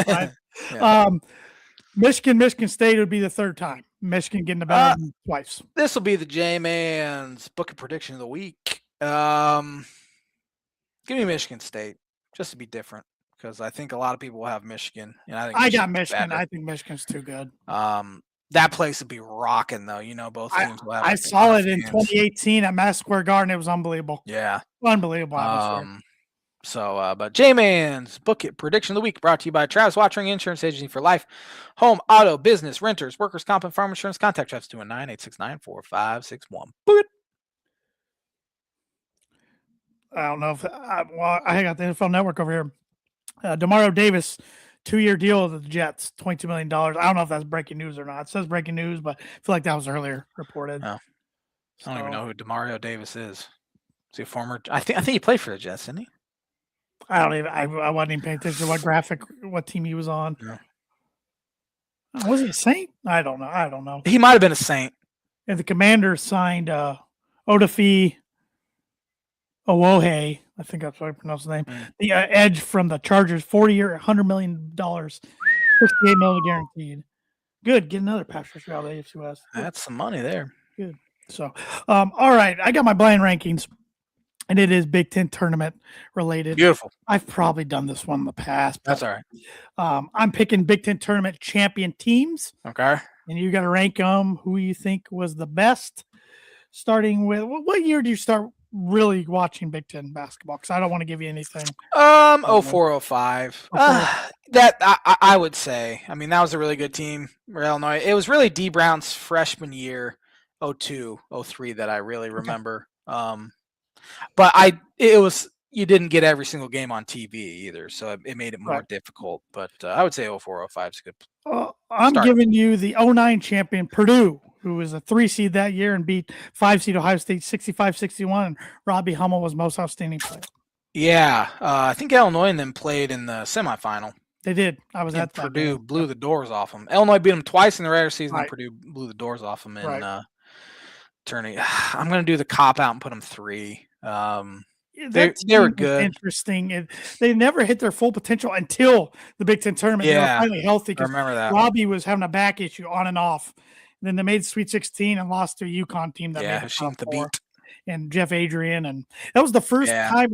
Michigan State would be the 3rd time. Michigan getting the better twice. This will be the J-Man's Book prediction of the week. Give me Michigan State, just to be different, because I think a lot of people will have Michigan. And I got Michigan. I think Michigan's too good. That place would be rocking, though. Both teams will have. I saw it in 2018 at Madison Square Garden. It was unbelievable. Yeah. Unbelievable. But J-Man's Book It Prediction of the Week brought to you by Travis Wottring Insurance Agency for life, home, auto, business, renters, workers' comp, and farm insurance. Contact Travis 219-869-4561. Book it. I don't know if I got the NFL Network over here. Demario Davis, 2-year deal with the Jets, $22 million. I don't know if that's breaking news or not. It says breaking news, but I feel like that was earlier reported. Oh. I don't even know who Demario Davis is. Is he a former? I think he played for the Jets, didn't he? I wasn't even paying attention to what team he was on. Yeah. Was he a Saint? I don't know. He might have been a Saint. And the Commanders signed Odafe Owohe. I think that's how I pronounce the name. The edge from the Chargers, 4-year, $100 million, $68 million guaranteed. Good. Get another pass rusher out of the AFC West. That's some money there. Good. So, all right. I got my blind rankings. And it is Big Ten tournament related. Beautiful. I've probably done this one in the past. That's all right. I'm picking Big Ten tournament champion teams. Okay. And you got to rank them. Who you think was the best? Starting with what year do you start really watching Big Ten basketball? Because I don't want to give you anything. 04-05. That I would say. I mean, that was a really good team for Illinois. It was really D Brown's freshman year 02, 03 that I really remember. But you didn't get every single game on TV either, so it made it more difficult. But I would say 04, 05 is a good I'm start. giving you the 09 champion Purdue, who was a 3 seed that year and beat 5 seed Ohio State 65-61, and Robbie Hummel was most outstanding player. Yeah, I think Illinois and them played in the semifinal. They did. I was at that. Purdue blew the doors off them. Illinois beat them twice in the regular season, and Purdue blew the doors off them in tourney. I'm going to do the cop out and put them 3. They were good. Interesting. They never hit their full potential until the Big Ten tournament. Yeah, they were finally healthy. I remember that. Robbie was having a back issue on and off. And then they made Sweet 16 and lost to a UConn team that made the beat. And Jeff Adrian, and that was the first time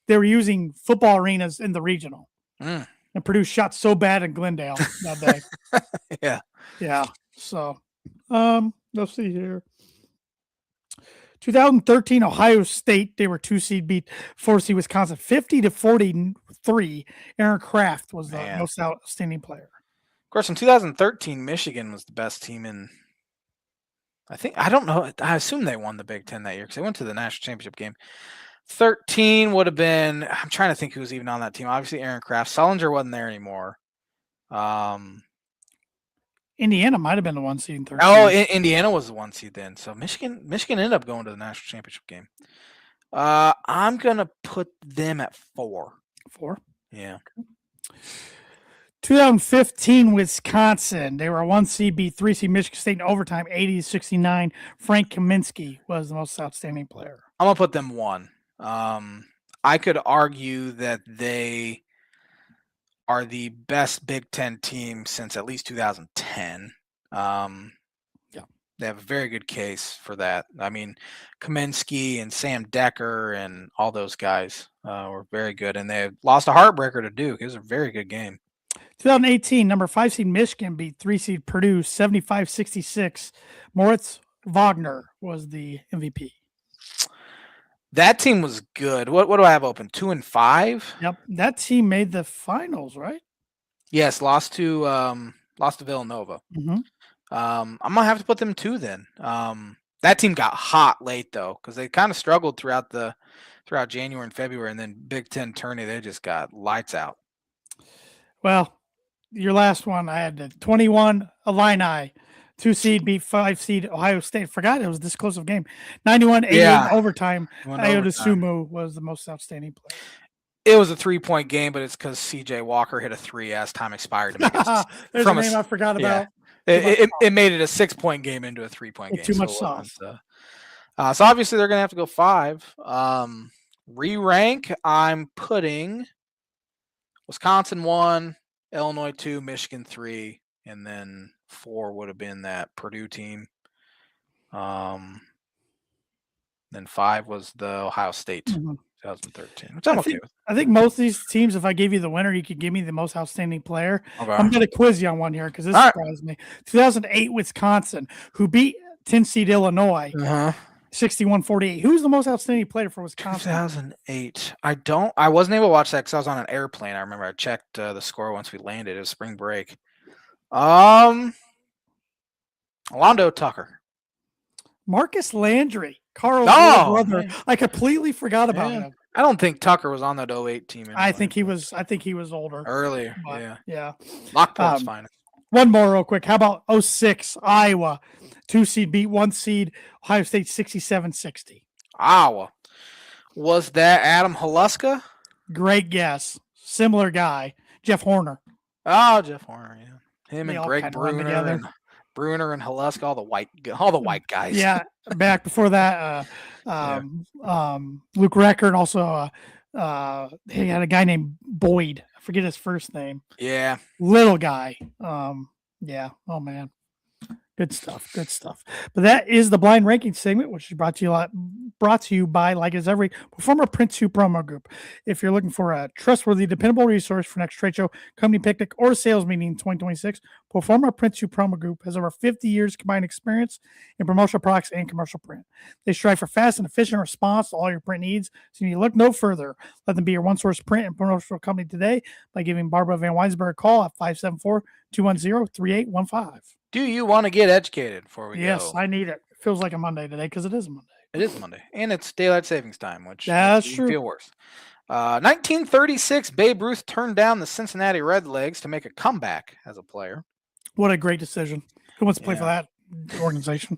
they were using football arenas in the regional. And Purdue shot so bad in Glendale that day. Yeah. So, let's see here. 2013 Ohio State, they were 2 seed, beat 4 seed Wisconsin 50-43. Aaron Kraft was the most outstanding player. Of course, in 2013, Michigan was the best team in. I don't know. I assume they won the Big Ten that year because they went to the national championship game. 13 would have been. I'm trying to think who was even on that team. Obviously, Aaron Kraft. Sullinger wasn't there anymore. Indiana might have been the 1 seed in 13. Oh, Indiana was the 1 seed then. So Michigan ended up going to the national championship game. I'm gonna put them at 4. 4. Yeah. 2015 Wisconsin. They were a 1 seed, beat 3 seed Michigan State in overtime 80-69. Frank Kaminsky was the most outstanding player. I'm gonna put them 1. I could argue that they are the best Big Ten team since at least 2010. They have a very good case for that. I mean, Kaminsky and Sam Decker and all those guys were very good, and they lost a heartbreaker to Duke. It was a very good game. 2018, number 5 seed Michigan beat 3 seed Purdue 75-66. Moritz Wagner was the MVP. That team was good. What do I have open? 2 and 5? Yep. That team made the finals, right? Yes, lost to Villanova. Mm-hmm. I'm gonna have to put them 2 then. That team got hot late though, because they kind of struggled throughout January and February, and then Big Ten tourney, they just got lights out. Well, your last one, I had the 21 Illini. 2 seed beat 5 seed Ohio State. Forgot it was this close of game. 91-88 overtime. Iota Sumu was the most outstanding player. It was a 3-point game, but it's because C.J. Walker hit a 3 as time expired. To make it There's a name I forgot about. It made it a 6-point game into a 3-point game. Too much sauce. So obviously they're going to have to go 5. Re-rank, I'm putting Wisconsin 1, Illinois 2, Michigan 3, and then 4 would have been that Purdue team. Then 5 was the Ohio State 2013, which I'm okay with. I think most of these teams, if I gave you the winner, you could give me the most outstanding player. Okay. I'm going to quiz you on one here because this surprised me. 2008 Wisconsin, who beat 10 seed Illinois 61-48. Who's the most outstanding player for Wisconsin? 2008. I wasn't able to watch that because I was on an airplane. I remember I checked the score once we landed. It was spring break. Londo Tucker. Marcus Landry, Carl's little brother. Man. I completely forgot about him. I don't think Tucker was on that 08 team. Anyway, I think he was older. Earlier, yeah. Lockport's fine. One more real quick. How about 06 Iowa? 2 seed beat 1 seed Ohio State 67-60. Iowa. Was that Adam Haluska? Great guess. Similar guy. Jeff Horner. Oh, Jeff Horner, yeah. Him and Greg Bruner and Haluska, all the white guys. Yeah, back before that, Luke Recker, and also he had a guy named Boyd. I forget his first name. Yeah, little guy. Yeah. Oh man, good stuff. But that is the blind ranking segment, which is brought to you by, like as every Proforma Print 2 promo group. If you're looking for a trustworthy, dependable resource for next trade show, company picnic, or sales meeting in 2026, Proforma Print 2 Promo Group has over 50 years combined experience in promotional products and commercial print. They strive for fast and efficient response to all your print needs, so you need to look no further. Let them be your one-source print and promotional company today by giving Barbara Van Weinsberg a call at 574-210-3815. Do you want to get educated before we go? Yes, I need it. It feels like a Monday today because it is a Monday. It is Monday, and it's daylight savings time, which That's makes true. me feel worse. 1936, Babe Ruth turned down the Cincinnati Redlegs to make a comeback as a player. What a great decision. Who wants to play for that organization?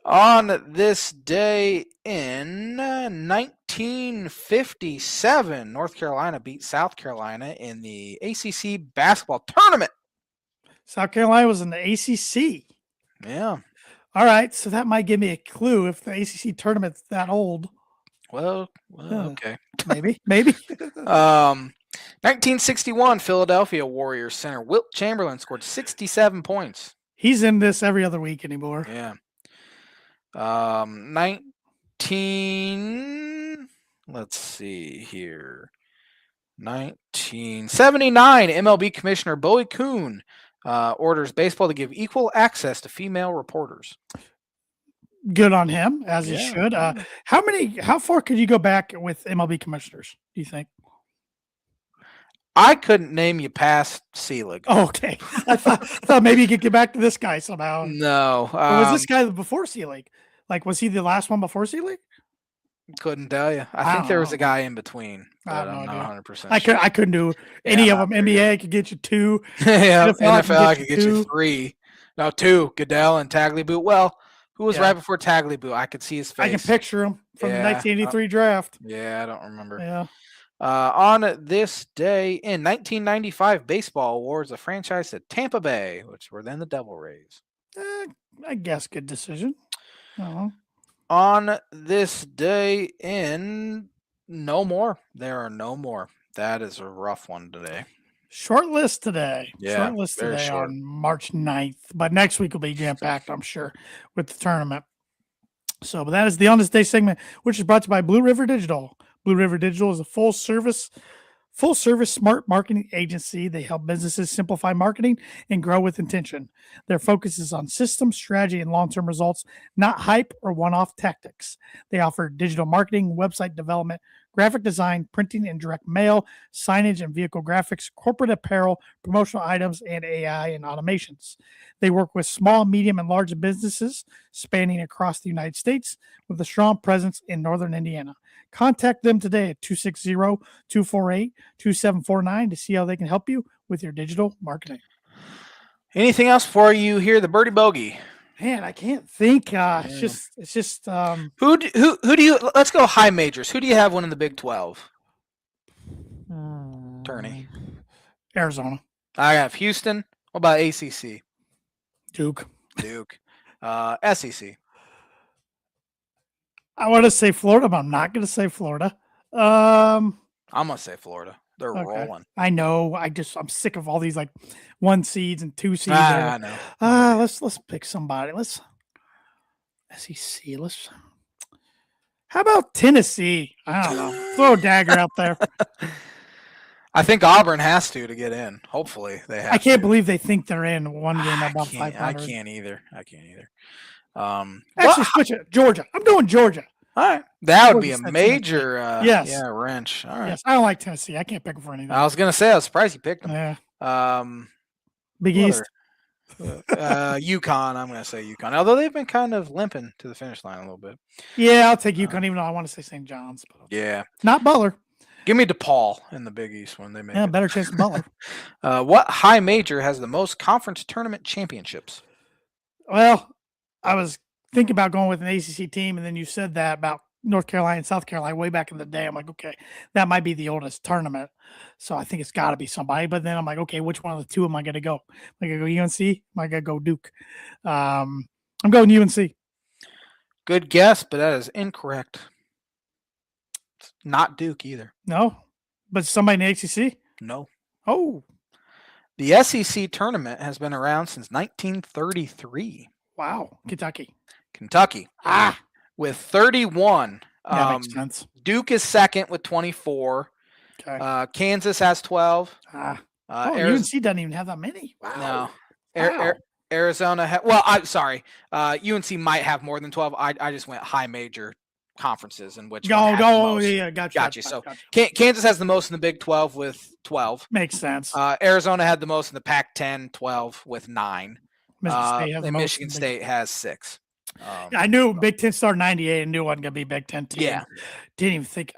On this day in 1957, North Carolina beat South Carolina in the ACC basketball tournament. South Carolina was in the ACC. Yeah. All right, so that might give me a clue if the ACC tournament's that old. Well, okay. Maybe. 1961, Philadelphia Warriors center Wilt Chamberlain scored 67 points. He's in this every other week anymore. Yeah. Let's see here. 1979, MLB Commissioner Bowie Kuhn orders baseball to give equal access to female reporters. Good on him, as he should. How far could you go back with MLB commissioners, do you think? I couldn't name you past Selig. Oh, okay. I thought maybe you could get back to this guy somehow. No. Was this guy before Selig? Like, was he the last one before Selig? Couldn't tell you. I think there was a guy in between, but I'm not 100% sure. I couldn't do any of them. NBA could get you 2. Yeah, NFL I could get you 3. No, 2. Goodell and Tagliabue. Well, who was right before Tagliabue? I could see his face. I can picture him from the 1983 draft. Yeah, I don't remember. Yeah. On this day in 1995, baseball awards a franchise to Tampa Bay, which were then the Devil Rays. I guess good decision. On this day in no more. There are no more. That is a rough one today. Short list today. Yeah, short list today on March 9th. But next week will be jam-packed, I'm sure, with the tournament. So, but that is the On This Day segment, which is brought to you by Blue River Digital. Blue River Digital is a full service smart marketing agency. They help businesses simplify marketing and grow with intention. Their focus is on systems, strategy, and long-term results, not hype or one-off tactics. They offer digital marketing, website development, graphic design, printing and direct mail, signage and vehicle graphics, corporate apparel, promotional items, and AI and automations. They work with small, medium, and large businesses spanning across the United States with a strong presence in Northern Indiana. Contact them today at 260-248-2749 to see how they can help you with your digital marketing. Anything else before you hear the birdie bogey? Man, I can't think. It's just. Who do you? Let's go high majors. Who do you have winning the Big 12? Turney. Arizona. I have Houston. What about ACC? Duke. SEC. I want to say Florida, but I'm not going to say Florida. I'm going to say Florida. They're rolling. I know. I'm sick of all these like 1 seeds and 2 seeds. I know. Let's pick somebody. SEC. How about Tennessee? I don't know. Throw a dagger out there. I think Auburn has to get in. Hopefully they have. I can't believe they think they're in one game above 500. I can't either. Actually, switch it. Georgia. I'm doing Georgia. All right. That would be a major wrench. All right. Yes. I don't like Tennessee. I can't pick them for anything. I was going to say, I was surprised you picked them. Yeah. Big East. UConn. I'm going to say UConn. Although they've been kind of limping to the finish line a little bit. Yeah, I'll take UConn, even though I want to say St. John's. But yeah. Not Butler. Give me DePaul in the Big East when they make it. Better chance than Butler. What high major has the most conference tournament championships? Well, I was thinking about going with an ACC team, and then you said that about North Carolina and South Carolina way back in the day. I'm like, okay, that might be the oldest tournament. So I think it's got to be somebody. But then I'm like, okay, which one of the two am I going to go? Am I going to go UNC? Am I going to go Duke? I'm going UNC. Good guess, but that is incorrect. It's not Duke either. No? But somebody in the ACC? No. Oh. The SEC tournament has been around since 1933. Wow. Kentucky. With 31. That makes sense. Duke is second with 24. Okay. Kansas has 12. UNC doesn't even have that many. Wow. No. Arizona. I'm sorry. UNC might have more than 12. I just went high major conferences in which one has the most. Yeah, gotcha. So Kansas has the most in the Big 12 with 12. Makes sense. Arizona had the most in the Pac-10, 12 with 9. Michigan State has 6. I knew Big Ten started 98 and knew it wasn't going to be Big Ten team. Yeah. Didn't even think.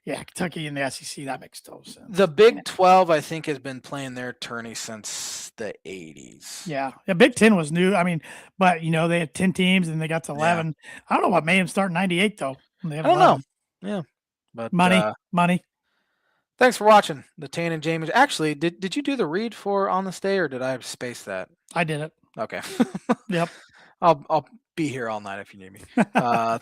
Yeah, Kentucky and the SEC, that makes total sense. The Big 12, I think, has been playing their tourney since the 80s. Yeah. Big Ten was new. I mean, but, they had 10 teams and they got to 11. Yeah. I don't know what made them start in 98, though. I don't know. Yeah. But money. Thanks for watching the Tan and James. Actually, did you do the read for On This Day, or did I space that? I did it. Okay. Yep. I'll be here all night if you need me.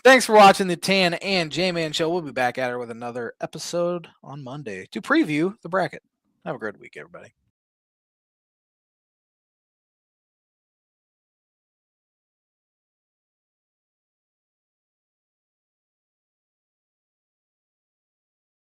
Thanks for watching the Tan and J-Man Show. We'll be back at it with another episode on Monday to preview the bracket. Have a great week, everybody.